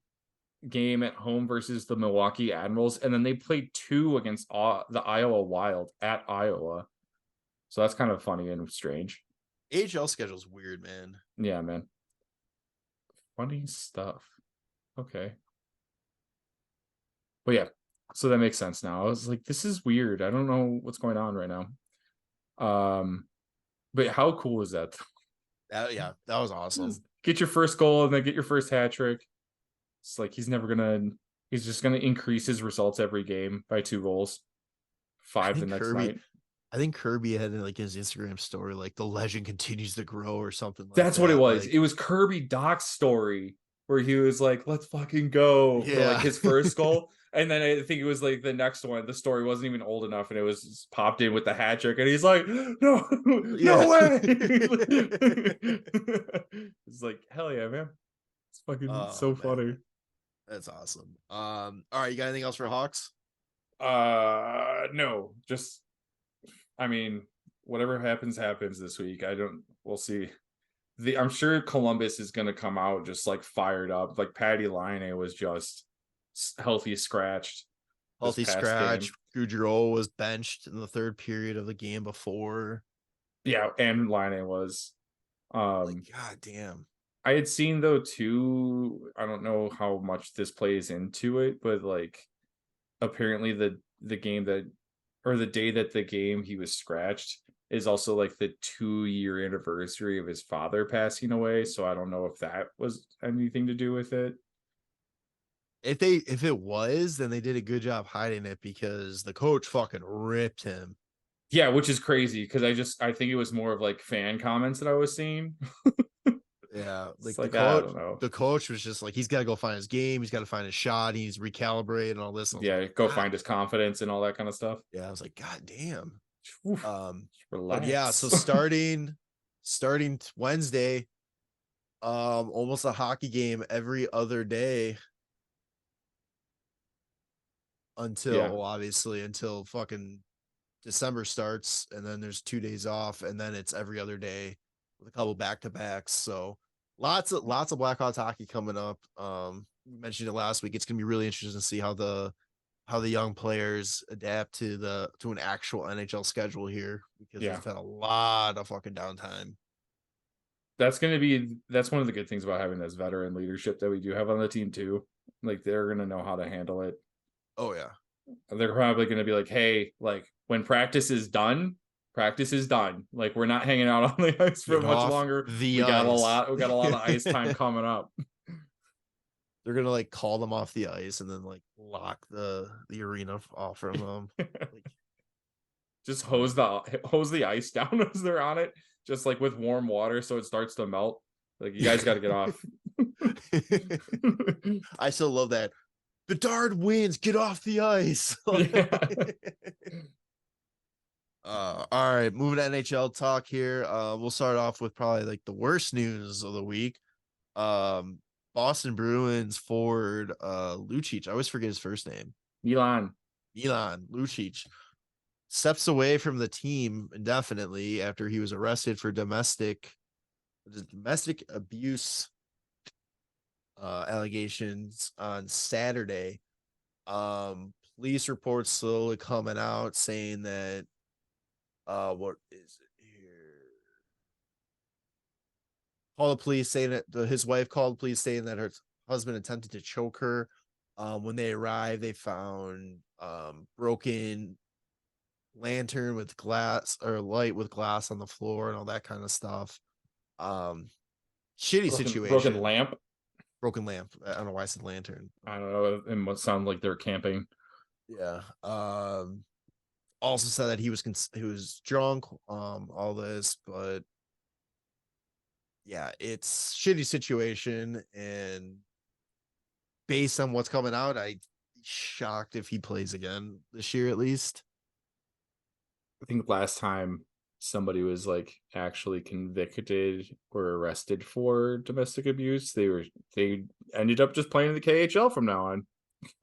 game at home versus the Milwaukee Admirals, and then they played 2 against the Iowa Wild at Iowa. So that's kind of funny and strange. AHL schedule's weird, man. Yeah, man. Funny stuff. Okay. But yeah, so that makes sense now. I was like, this is weird. I don't know what's going on right now. But how cool is that? Yeah, that was awesome. Get your first goal and then get your first hat trick. It's like he's just gonna increase his results every game by 2 goals. 5 the next night. I think Kirby had like his Instagram story, like the legend continues to grow or something like That's that. what it was. Like, it was Kirby Dach's story where he was like, let's fucking go for like his first goal. And then I think it was like the next one. The story wasn't even old enough and it was popped in with the hat trick. And he's like, no way. It's like, hell yeah, man. It's fucking so funny. That's awesome. All right, you got anything else for Hawks? No, just I mean, whatever happens this week. We'll see. I'm sure Columbus is going to come out just like fired up. Like Patty Laine was just healthy scratched. Gaudreau was benched in the 3rd period of the game before. Yeah, and Laine was. God damn. I had seen though too. I don't know how much this plays into it, but like apparently the game that or the day that the game he was scratched is also like the 2-year anniversary of his father passing away. So I don't know if that was anything to do with it. If it was, then they did a good job hiding it because the coach fucking ripped him. Yeah, which is crazy because I think it was more of like fan comments that I was seeing. Yeah, like the coach was just like, he's got to go find his game. He's got to find his shot. He's recalibrate and all this. And like, go find his confidence and all that kind of stuff. Yeah, I was like, God damn. Relax. But yeah, so starting Wednesday, almost a hockey game every other day until fucking December starts, and then there's 2 days off, and then it's every other day with a couple back-to-backs. So lots of Blackhawks hockey coming up. We mentioned it last week. It's gonna be really interesting to see how the young players adapt to an actual NHL schedule here, because they've had a lot of fucking downtime. That's one of the good things about having this veteran leadership that we do have on the team too. Like they're gonna know how to handle it. Oh yeah. They're probably gonna be like, hey, like when practice is done. Like we're not hanging out on the ice for much longer. We got a lot of ice time coming up. they're gonna like call them off the ice and then like lock the arena off from them. Like, Just hose the ice down as they're on it, just like with warm water, so it starts to melt. Like, you guys got to get off. I still love that. Bedard wins. Get off the ice. Yeah. All right, moving to NHL talk here. We'll start off with probably like the worst news of the week. Boston Bruins forward Lucic. I always forget his first name. Milan Lucic steps away from the team indefinitely after he was arrested for domestic abuse allegations on Saturday. Police reports slowly coming out saying that what is it here? Call the police saying that his wife called the police saying that her husband attempted to choke her. When they arrived, they found broken lantern with glass or light with glass on the floor and all that kind of stuff. Shitty situation. Broken lamp. I don't know why I said lantern. I don't know. It must sound like they're camping. Yeah. Also said that he was drunk. All this, but yeah, it's shitty situation, and based on what's coming out, I'd be shocked if he plays again this year at least. I think last time somebody was like actually convicted or arrested for domestic abuse, they ended up just playing in the KHL from now on.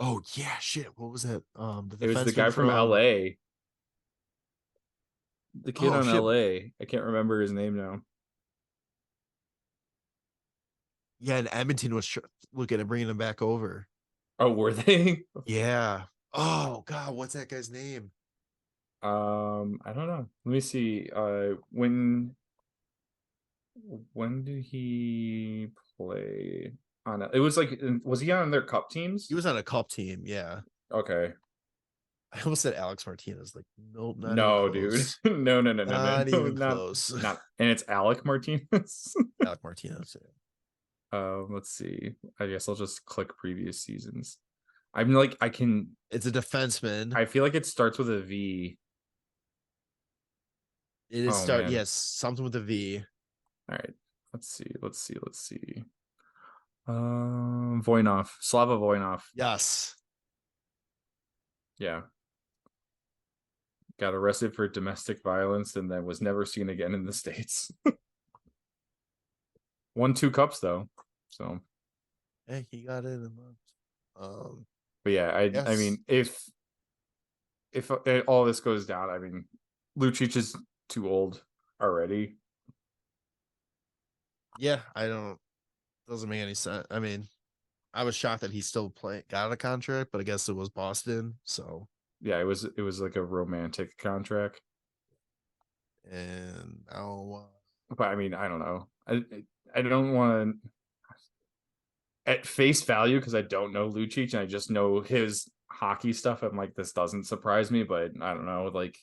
Oh yeah, shit. What was that? It was the guy from LA. The kid on shit. LA. I can't remember his name now. Yeah, and Edmonton was looking at bringing him back over. Oh, were they? Yeah. Oh god, what's that guy's name? I don't know. Let me see. When did he play on it? It was like, was he on their cup teams? He was on a cup team, yeah. Okay. I almost said Alex Martinez. Like, nope, not no, even close. dude. No, not even close. Not, and it's Alec Martinez. Alec Martinez. Let's see. I guess I'll just click previous seasons. I'm like, It's a defenseman. I feel like it starts with a V. It is yes, something with a V. All right. Let's see. Voinov. Slava Voinov. Yes. Yeah. Got arrested for domestic violence and then was never seen again in the States. Won 2 cups though. So hey, he got it in the but yeah, I mean, if all this goes down, I mean, Lucic is too old already. Yeah, doesn't make any sense. I mean, I was shocked that he still got a contract, but I guess it was Boston, so yeah, it was like a romantic contract. And now but I mean, I don't know. I don't want to at face value, because I don't know Lucic and I just know his hockey stuff. I'm like, this doesn't surprise me, but I don't know. Like,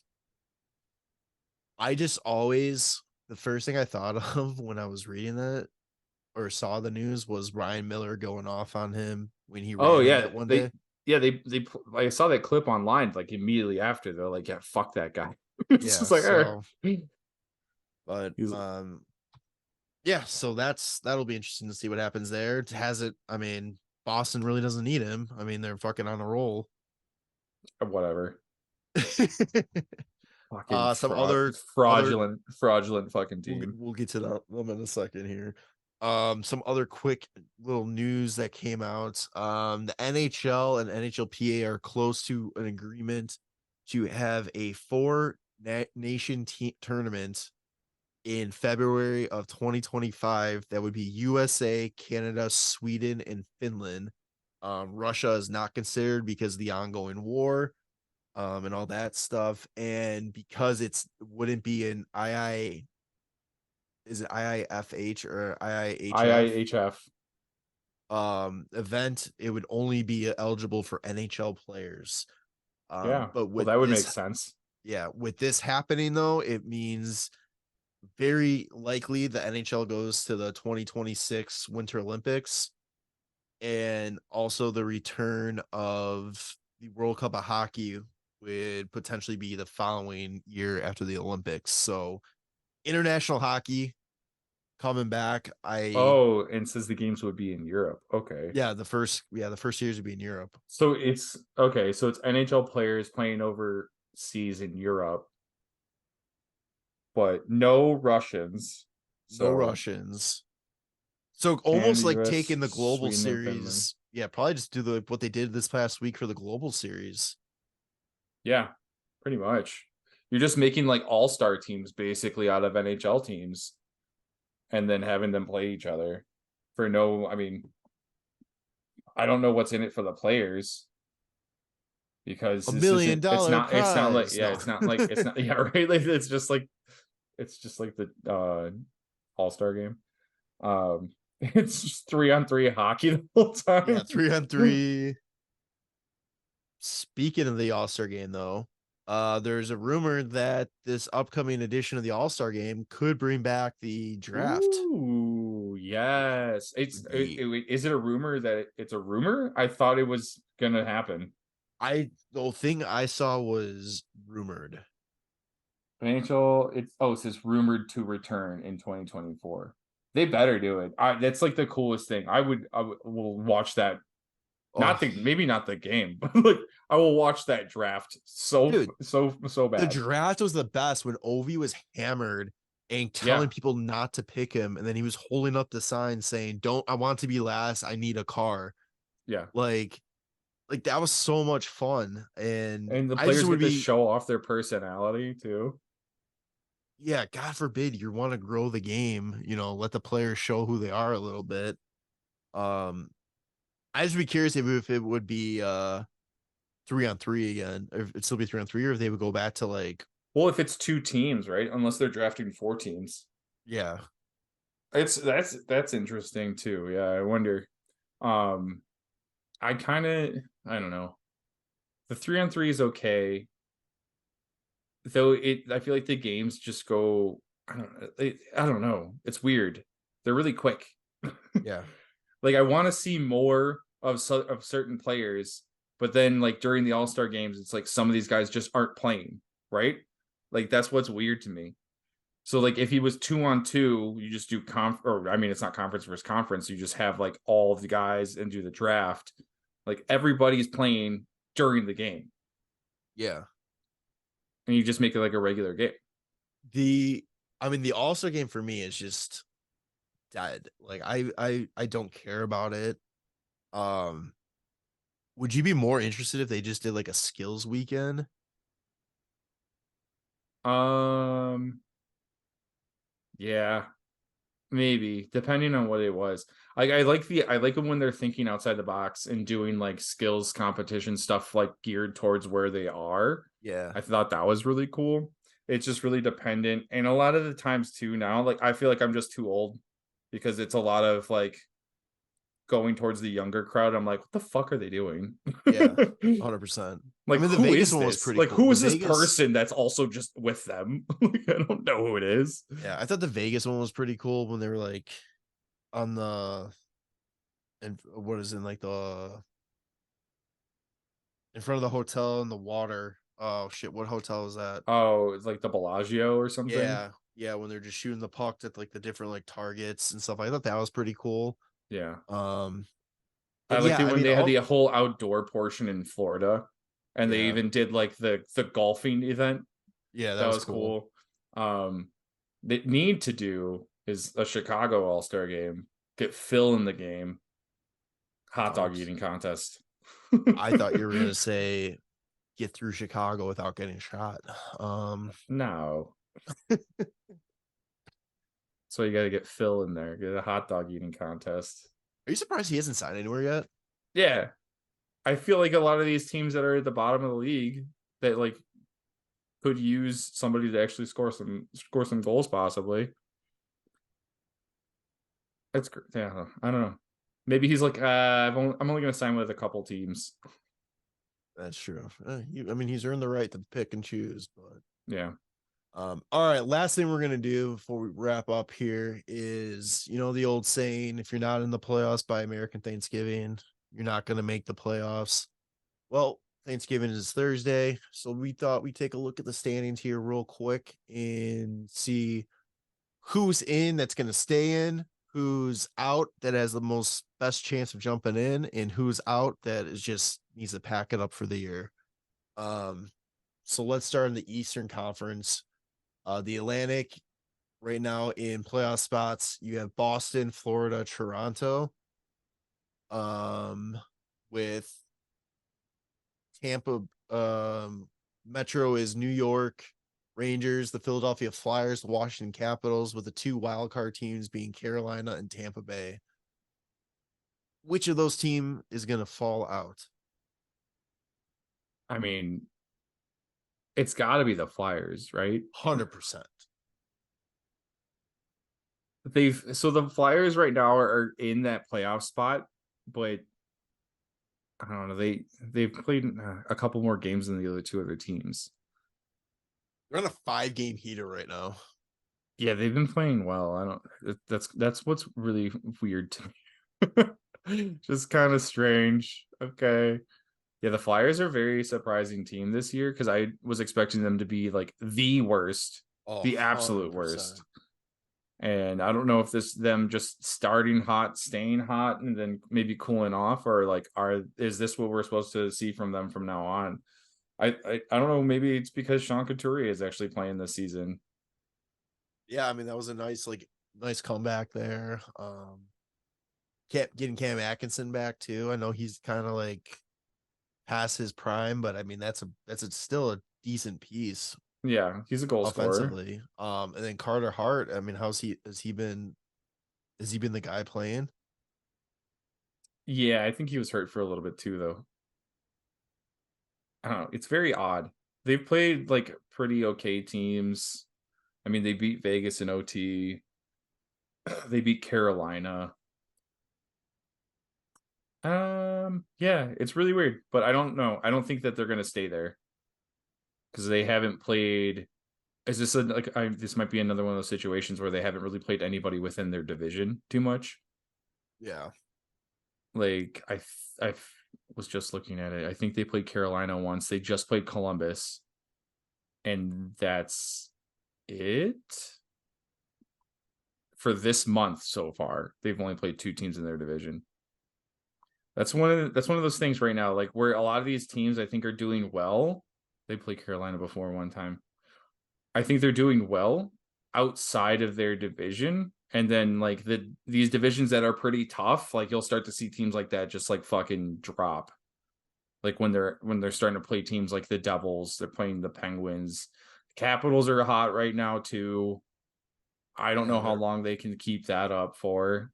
I just always, the first thing I thought of when I was reading that or saw the news was Ryan Miller going off on him when he ran that one day. Yeah, they I saw that clip online like immediately after. They're like, yeah, fuck that guy. It's just like, so, but yeah, so that'll be interesting to see what happens there. I mean, Boston really doesn't need him. I mean, they're fucking on a roll. Whatever. Some other fraudulent fucking team. We'll get to that in a second here. Some other quick little news that came out. The NHL and NHLPA are close to an agreement to have a 4-nation tournament in February of 2025. That would be USA, Canada, Sweden, and Finland. Russia is not considered because of the ongoing war, and all that stuff. And because wouldn't be an is it IIFH or IIHF? Event, it would only be eligible for NHL players. Yeah, but that would make sense. Yeah, with this happening though, it means very likely the NHL goes to the 2026 Winter Olympics. and also the return of the World Cup of Hockey would potentially be the following year after the Olympics. So international hockey coming back. Oh, and says the games would be in Europe. Okay. The first years would be in Europe. So it's okay. So it's NHL players playing overseas in Europe, but no Russians. No So Russians. So Canada, almost like US, taking the global Sweden, and Finland. series. Yeah, probably just do what they did this past week for the global series. Yeah, pretty much. You're just making like all-star teams basically out of NHL teams and then having them play each other for no, I mean, I don't know what's in it for the players because $1 this million isn't it's not like prize. yeah, No. it's not like it's not yeah, right. Like it's just like the all-star game. It's just 3-on-3 hockey the whole time. Yeah, 3-on-3. Speaking of the All-Star game, though, there's a rumor that this upcoming edition of the All-Star game could bring back the draft. Ooh, yes. Is it a rumor that it's a rumor? I thought it was gonna happen. The thing I saw was rumored. Financial, it says rumored to return in 2024. They better do it. That's like the coolest thing. I will watch that. Maybe not the game, but like I will watch that draft so Dude, so bad. The draft was the best when Ovi was hammered and telling people not to pick him, and then he was holding up the sign saying, I want to be last, I need a car." Yeah. Like that was so much fun. And the players get to show off their personality too. Yeah, God forbid you want to grow the game, let the players show who they are a little bit. I'd just be curious if it would be 3-on-3 again, or if it'd still be 3-on-3, or if they would go back to like. Well, if it's 2 teams, right? Unless they're drafting 4 teams. Yeah. That's interesting too. Yeah, I wonder. I don't know. The 3-on-3 is okay. Though I feel like the games just go, I don't know. It's weird. They're really quick. Yeah. Like I want to see more of certain players, but then like during the All-Star games, it's like some of these guys just aren't playing, right? Like that's what's weird to me. So like if he was 2-on-2, you just do it's not conference versus conference. You just have like all of the guys and do the draft. Like everybody's playing during the game. Yeah. And you just make it like a regular game. The All-Star game for me is just dead. Like I don't care about it. Would you be more interested if they just did like a skills weekend? Yeah, maybe depending on what it was. I like it when they're thinking outside the box and doing like skills competition stuff like geared towards where they are. Yeah. I thought that was really cool. It's just really dependent, and a lot of the times too now, like I feel like I'm just too old because it's a lot of like going towards the younger crowd. I'm like, what the fuck are they doing? Yeah, 100%. Like, the Vegas one was pretty cool. Who is this person that's also just with them? Like, I don't know who it is. Yeah, I thought the Vegas one was pretty cool when they were like on the and what is in like the in front of the hotel in the water. Oh shit, what hotel is that? Oh, it's like the Bellagio or something. Yeah, when they're just shooting the puck at like the different like targets and stuff. I thought that was pretty cool. Yeah. I liked it when they had the whole outdoor portion in Florida, and they even did like the golfing event. Yeah, that was cool. They need to do is a Chicago All-Star game. Get Phil in the game. Hot dog eating contest. I thought you were gonna say get through Chicago without getting shot. No. So you got to get Phil in there. Get a hot dog eating contest. Are you surprised he hasn't signed anywhere yet? Yeah. I feel like a lot of these teams that are at the bottom of the league that like could use somebody to actually score some goals possibly. That's great. Yeah, I don't know. Maybe he's like, I'm only going to sign with a couple teams. That's true. He's earned the right to pick and choose, but yeah. All right, last thing we're gonna do before we wrap up here is, the old saying, if you're not in the playoffs by American Thanksgiving, you're not gonna make the playoffs. Well, Thanksgiving is Thursday, so we thought we'd take a look at the standings here real quick and see who's in that's gonna stay in, who's out that has the most best chance of jumping in, and who's out that is just needs to pack it up for the year. So let's start in the Eastern Conference. The Atlantic right now in playoff spots, you have Boston, Florida, Toronto. With Tampa, Metro is New York Rangers, the Philadelphia Flyers, the Washington Capitals, with the two wildcard teams being Carolina and Tampa Bay. Which of those teams is going to fall out? I mean, it's got to be the Flyers, right? 100%. So the Flyers right now are in that playoff spot, but I don't know. They've played a couple more games than the other teams. They're on a 5-game heater right now. Yeah, they've been playing well. I don't. That's what's really weird to me. Just kind of strange. Okay. Yeah, the Flyers are a very surprising team this year because I was expecting them to be like the worst, the absolute 100%. worst. And I don't know if them just starting hot, staying hot, and then maybe cooling off, or like is this what we're supposed to see from them from now on? I don't know. Maybe it's because Sean Couturier is actually playing this season. Yeah, I mean that was a nice comeback there. Getting Cam Atkinson back too. I know he's kind of like past his prime, but I mean that's still a decent piece. Yeah, he's a goal offensively. scorer. And then Carter Hart. I mean, has he been the guy playing? Yeah, I think he was hurt for a little bit too, though. I don't know. It's very odd. They've played like pretty okay teams. I mean, they beat Vegas in OT. They beat Carolina. Yeah, it's really weird, but I don't know. I don't think that they're gonna stay there because they haven't played. Is this this might be another one of those situations where they haven't really played anybody within their division too much? Yeah. Like I was just looking at it. I think they played Carolina once. They just played Columbus, and that's it for this month so far. They've only played 2 teams in their division. That's one of those things right now, like where a lot of these teams I think are doing well. They played Carolina before one time. I think they're doing well outside of their division. And then like these divisions that are pretty tough, like you'll start to see teams like that just like fucking drop. Like when they're starting to play teams like the Devils, they're playing the Penguins. Capitals are hot right now too. I don't know how long they can keep that up for.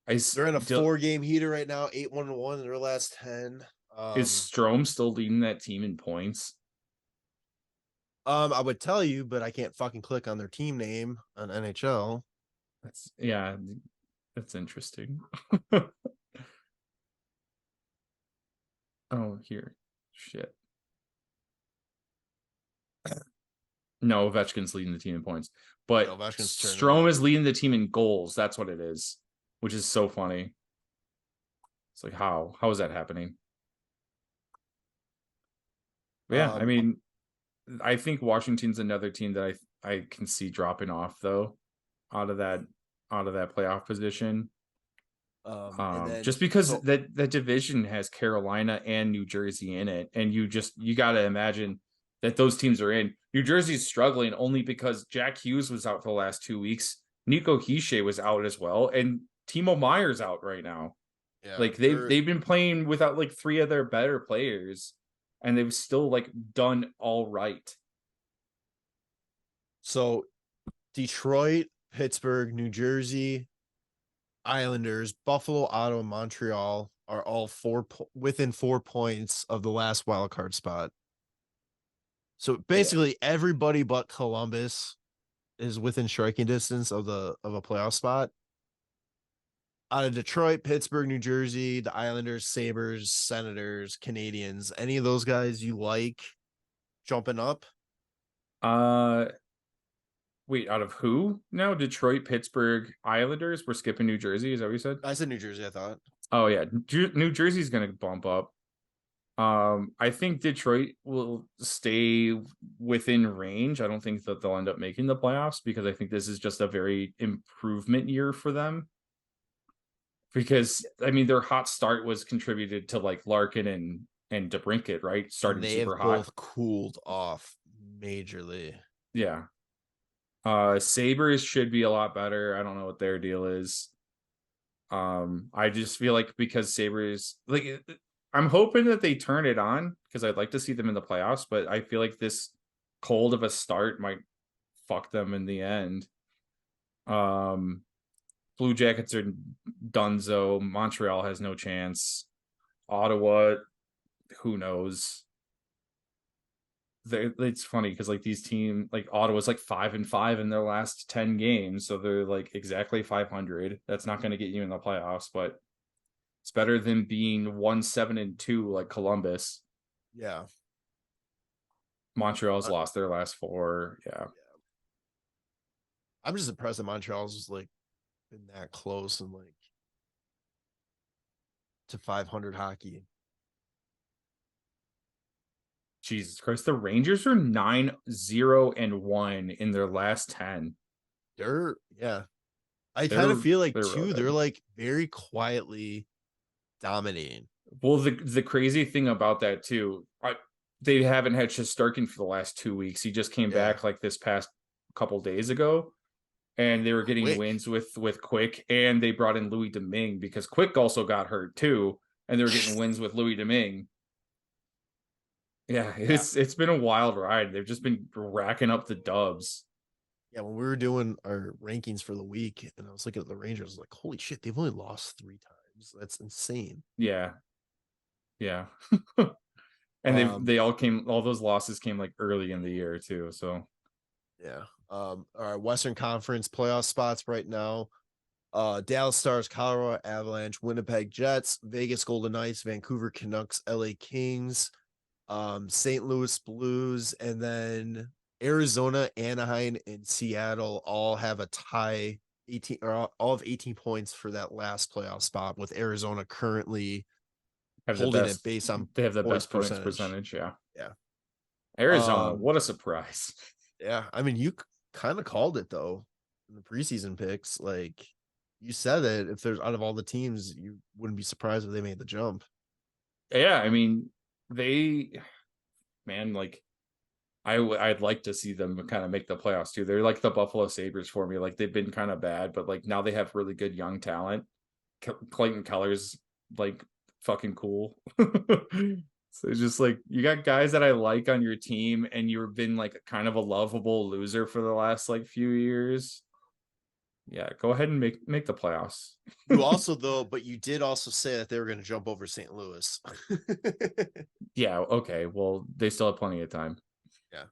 They're in a 4-game heater right now, 8-1-1 in their last 10. Is Strome still leading that team in points? I would tell you, but I can't fucking click on their team name on NHL. That's interesting. Oh, here. Shit. No, Ovechkin's leading the team in points. But Strome is leading the team in goals. That's what it is, which is so funny. It's like, how is that happening? Yeah, I mean, I think Washington's another team that I can see dropping off though, out of that playoff position. Just because that division has Carolina and New Jersey in it, and you got to imagine that those teams are in. New Jersey's struggling only because Jack Hughes was out for the last 2 weeks. Nico Hischier was out as well, and Timo Meyer's out right now. Yeah, like they've been playing without like 3 of their better players, and they've still like done all right. So Detroit, Pittsburgh, New Jersey, Islanders, Buffalo, Ottawa, Montreal are all within 4 points of the last wild card spot. So basically everybody but Columbus is within striking distance of a playoff spot. Out of Detroit, Pittsburgh, New Jersey, the Islanders, Sabres, Senators, Canadians, any of those guys you like jumping up? Wait, out of who? No, Detroit, Pittsburgh, Islanders. We're skipping New Jersey. Is that what you said? I said New Jersey, I thought. Oh yeah, New Jersey's going to bump up. I think Detroit will stay within range. I don't think that they'll end up making the playoffs because I think this is just a very improvement year for them. Because I mean, their hot start was contributed to like Larkin and DeBrincat, right? Starting super hot. They have both cooled off majorly. Yeah. Sabres should be a lot better. I don't know what their deal is. I just feel like because Sabres, like, I'm hoping that they turn it on because I'd like to see them in the playoffs, but I feel like this cold of a start might fuck them in the end. Blue Jackets are donezo. Montreal has no chance. Ottawa, who knows? It's funny because like these teams, like Ottawa's like 5-5 in their last 10 games, so they're like exactly 500. That's not going to get you in the playoffs, but it's better than being 1-7-2 like Columbus. Yeah. Montreal's lost their last 4. Yeah. I'm just impressed that Montreal's just like been that close and like to 500 hockey. Jesus Christ, the Rangers are 9-0-1 in their last 10. I kind of feel like too, they're like very quietly dominating. Well, the crazy thing about that too, they haven't had Shesterkin for the last 2 weeks. He just came back like this past couple days ago, and they were getting wins with Quick, and they brought in Louis Domingue because Quick also got hurt too, and they were getting wins with Louis Domingue. Yeah, it's been a wild ride. They've just been racking up the dubs. Yeah, when we were doing our rankings for the week, and I was looking at the Rangers, I was like, holy shit, they've only lost 3 times. That's insane. Yeah. And all those losses came like early in the year too. So yeah. All right, Western Conference playoff spots right now. Dallas Stars, Colorado Avalanche, Winnipeg Jets, Vegas Golden Knights, Vancouver Canucks, LA Kings, St. Louis Blues, and then Arizona, Anaheim, and Seattle all have a tie 18 or all of 18 points for that last playoff spot, with Arizona currently holding it based on they have the best points percentage. Yeah. Arizona, what a surprise. Yeah, I mean, you kind of called it though in the preseason picks. Like you said that if there's out of all the teams, you wouldn't be surprised if they made the jump. Yeah, I mean, I'd like to see them kind of make the playoffs too. They're like the Buffalo Sabres for me. Like they've been kind of bad, but like now they have really good young talent. Clayton Keller's like fucking cool. So it's just like you got guys that I like on your team, and you've been like kind of a lovable loser for the last like few years. Yeah, go ahead and make the playoffs. You did also say that they were going to jump over St. Louis. Yeah, okay. Well, they still have plenty of time. Yeah.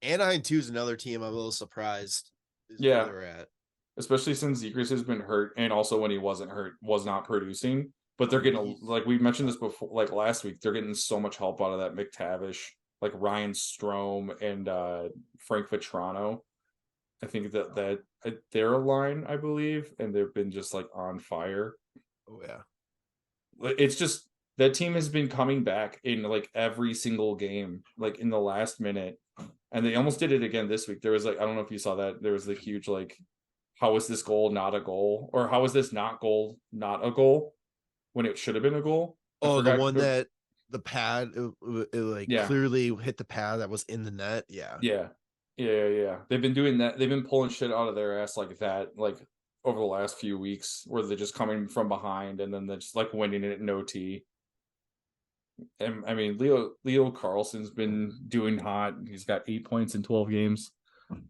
Anaheim 2 is another team I'm a little surprised. Yeah, where they're at. Especially since Zegras has been hurt, and also when he wasn't hurt, was not producing. But they're getting, like we mentioned this before, like last week, they're getting so much help out of that McTavish, like Ryan Strome and Frank Vetrano. I think that they're a line, I believe, and they've been just like on fire. Oh yeah. It's just that team has been coming back in like every single game, like in the last minute. And they almost did it again this week. There was like, I don't know if you saw that. There was the huge like, how was this goal not a goal? Or how was this not a goal when it should have been a goal? Oh, the one that the pad it clearly hit the pad that was in the net. Yeah. They've been doing that. They've been pulling shit out of their ass like that, like over the last few weeks, where they're just coming from behind and then they're just like winning it in OT. And I mean, Leo Carlson's been doing hot. He's got 8 points in 12 games.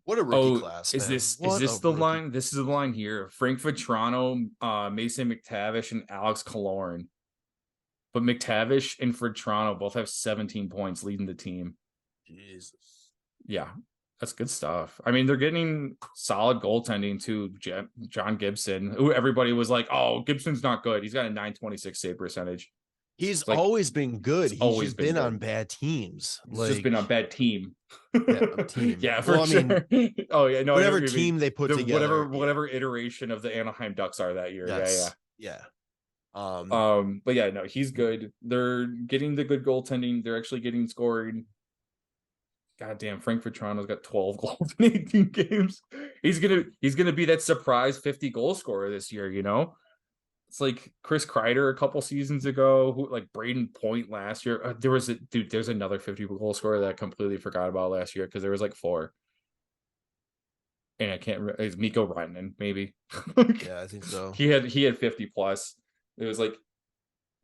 What a rookie class! Is this the line? This is the line here. Frank Vetrano, Mason McTavish, and Alex Killorn. But McTavish and Vetrano both have 17 points, leading the team. Jesus. Yeah, that's good stuff. I mean, they're getting solid goaltending too. John Gibson, who everybody was like, "Oh, Gibson's not good. He's got a .926 save percentage." He's like, always been good. He's always just been been good. on bad teams. He's just been on bad team. Yeah, team. Yeah, for Well, I sure. mean, Oh yeah, no, I know whatever what you mean. team they put together. Whatever iteration of the Anaheim Ducks are that year. Yes. Yeah. Yeah. But yeah, no, he's good. They're getting the good goaltending. They're actually getting scored. Goddamn, Frank Vetrano's got 12 goals in 18 games. He's gonna be that surprise 50 goal scorer this year, you know? It's like Chris Kreider a couple seasons ago, who like Braden Point last year. There's another 50 goal scorer that I completely forgot about last year because there was like 4. And I can't remember. It's Mikko Rantanen, maybe. Yeah, I think so. He had 50 plus. It was like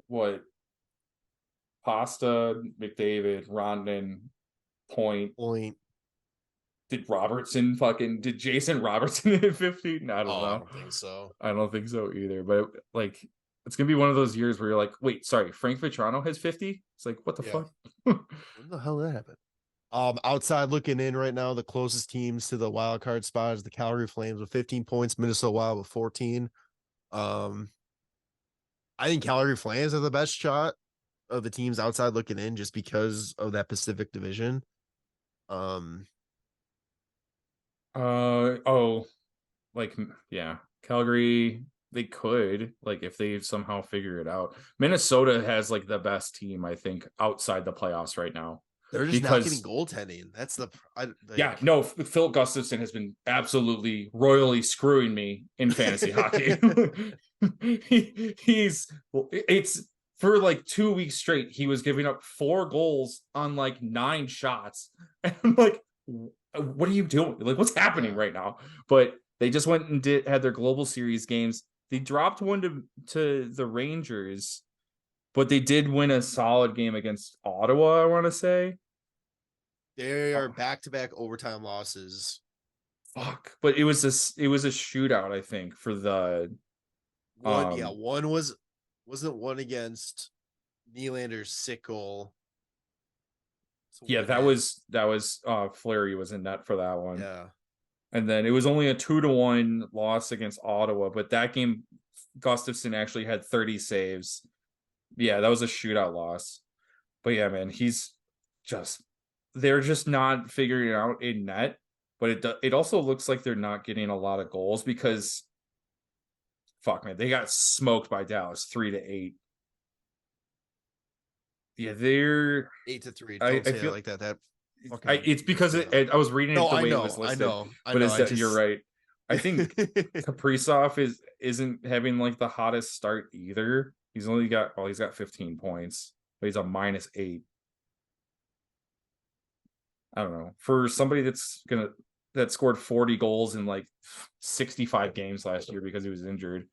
what? Pasta, McDavid, Rantanen, Point. Did Jason Robertson hit 50? No, I don't know. I don't think so. I don't think so either. But like, it's gonna be one of those years where you're like, wait, sorry, Frank Vetrano has 50? It's like, what the fuck? When the hell did that happen? Outside looking in right now, the closest teams to the wild card spot is the Calgary Flames with 15 points, Minnesota Wild with 14. I think Calgary Flames are the best shot of the teams outside looking in just because of that Pacific Division. Calgary, they could, like, if they somehow figure it out. Minnesota has like the best team, I think, outside the playoffs right now. They're just not getting goaltending. That's no, Phil Gustafson has been absolutely royally screwing me in fantasy hockey. It's for like 2 weeks straight. He was giving up 4 goals on like 9 shots. And I'm like, what are you doing? Like, what's happening right now? But they just went and had their global series games. They dropped one to the Rangers, but they did win a solid game against Ottawa, I want to say. They are back-to-back overtime losses. Fuck. But it was a shootout, I think, for the one wasn't one against Nylander's sick goal. Yeah, that was Fleury was in net for that one. Yeah. And then it was only a 2-1 loss against Ottawa, but that game Gustafson actually had 30 saves. Yeah, that was a shootout loss. But yeah, man, they're just not figuring it out in net, but it also looks like they're not getting a lot of goals because fuck, man, they got smoked by Dallas 3-8. Yeah, they're 8-3. Don't say it like that. It's because I was reading it the way it was listed. I know. You're right. I think Kaprizov isn't having like the hottest start either. He's got 15 points, but he's a -8. I don't know. For somebody that scored 40 goals in like 65 games last year because he was injured,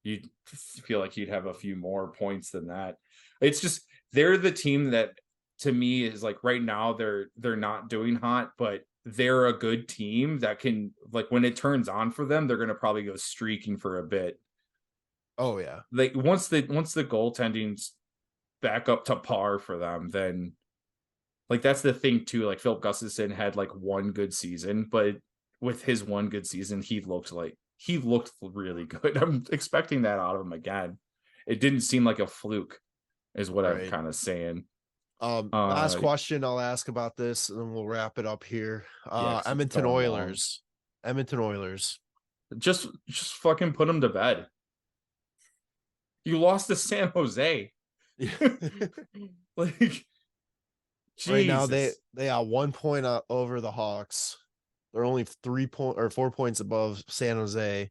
you'd feel like he'd have a few more points than that. It's just they're the team that to me is like right now they're not doing hot, but they're a good team that can, like, when it turns on for them, they're going to probably go streaking for a bit. Oh yeah. Like once the goaltending's back up to par for them, then like that's the thing too. Like Philip Gustafson had like one good season, but with his one good season, he looked really good. I'm expecting that out of him again. It didn't seem like a fluke, is what I'm kind of saying. Last question I'll ask about this, and then we'll wrap it up here. Edmonton Oilers. Just fucking put them to bed. You lost to San Jose. Like, Jesus. Right now they are 1 point over the Hawks. They're only 4 points above San Jose.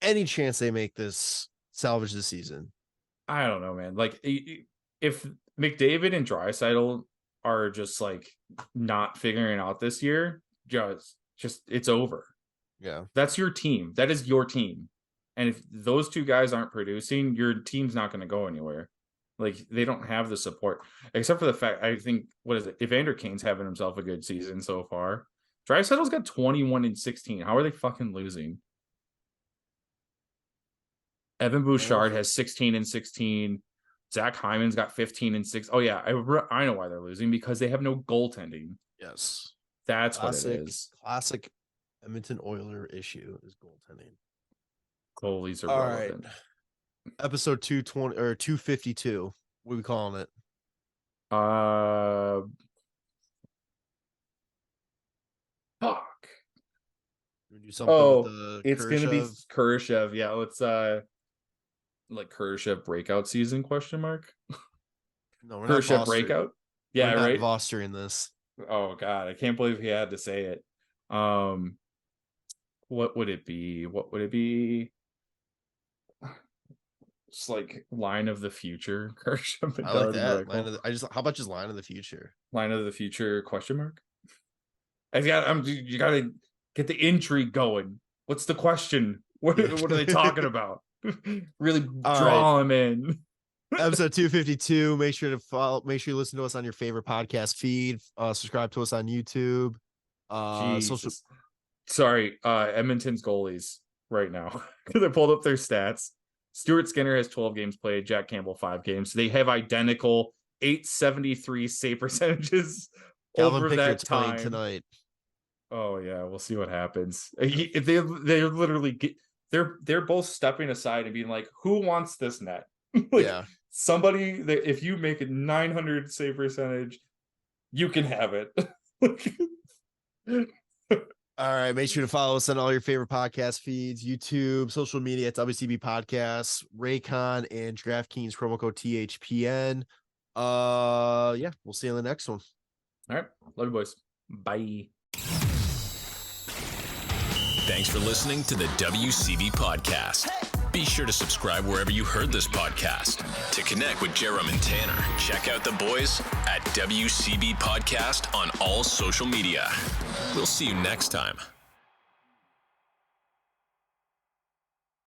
Any chance they make this salvage this season? I don't know, man. Like, if McDavid and Draisaitl are just like not figuring out this year, just it's over. Yeah, that's your team. That is your team. And if those two guys aren't producing, your team's not going to go anywhere. Like, they don't have the support, except for the fact, I think, what is it? Evander Kane's having himself a good season so far. Draisaitl's got 21 and 16. How are they fucking losing? Evan Bouchard has 16 and 16. Zach Hyman's got 15 and 6. Oh yeah, I know why they're losing, because they have no goaltending. Yes, that's what it is. Classic Edmonton Oiler issue is goaltending. Goalies are relevant. Right. Episode 220 or 252. What are we calling it? Fuck. We do something with the it's gonna be Khrushchev? Khrushchev. Yeah, let's like Khrushchev breakout season question mark. No, we're not Khrushchev breakout. Yeah, we're not right. Vostering this. Oh god, I can't believe he had to say it. What would it be? What would it be? It's like line of the future. Khrushchev. I like that. How about just line of the future? Line of the future question mark. You gotta get the intrigue going. What's the question? What are they talking about? Really draw them in. Episode 252. Make sure to follow. Make sure you listen to us on your favorite podcast feed. Subscribe to us on YouTube. Sorry, Edmonton's goalies right now because I pulled up their stats. Stuart Skinner has 12 games played. Jack Campbell 5 games. They have identical 873 save percentages Calvin over Pickett's that time playing tonight. Oh yeah, we'll see what happens. They're literally they're both stepping aside and being like, "Who wants this net?" Like, yeah, somebody that if you make a 900 save percentage, you can have it. All right, make sure to follow us on all your favorite podcast feeds, YouTube, social media. It's WCB Podcasts, Raycon, and DraftKings promo code THPN. Yeah, we'll see you on the next one. All right, love you boys. Bye. Thanks for listening to the WCB Podcast. Be sure to subscribe wherever you heard this podcast. To connect with Jarom and Tanner, check out the boys at WCB Podcast on all social media. We'll see you next time.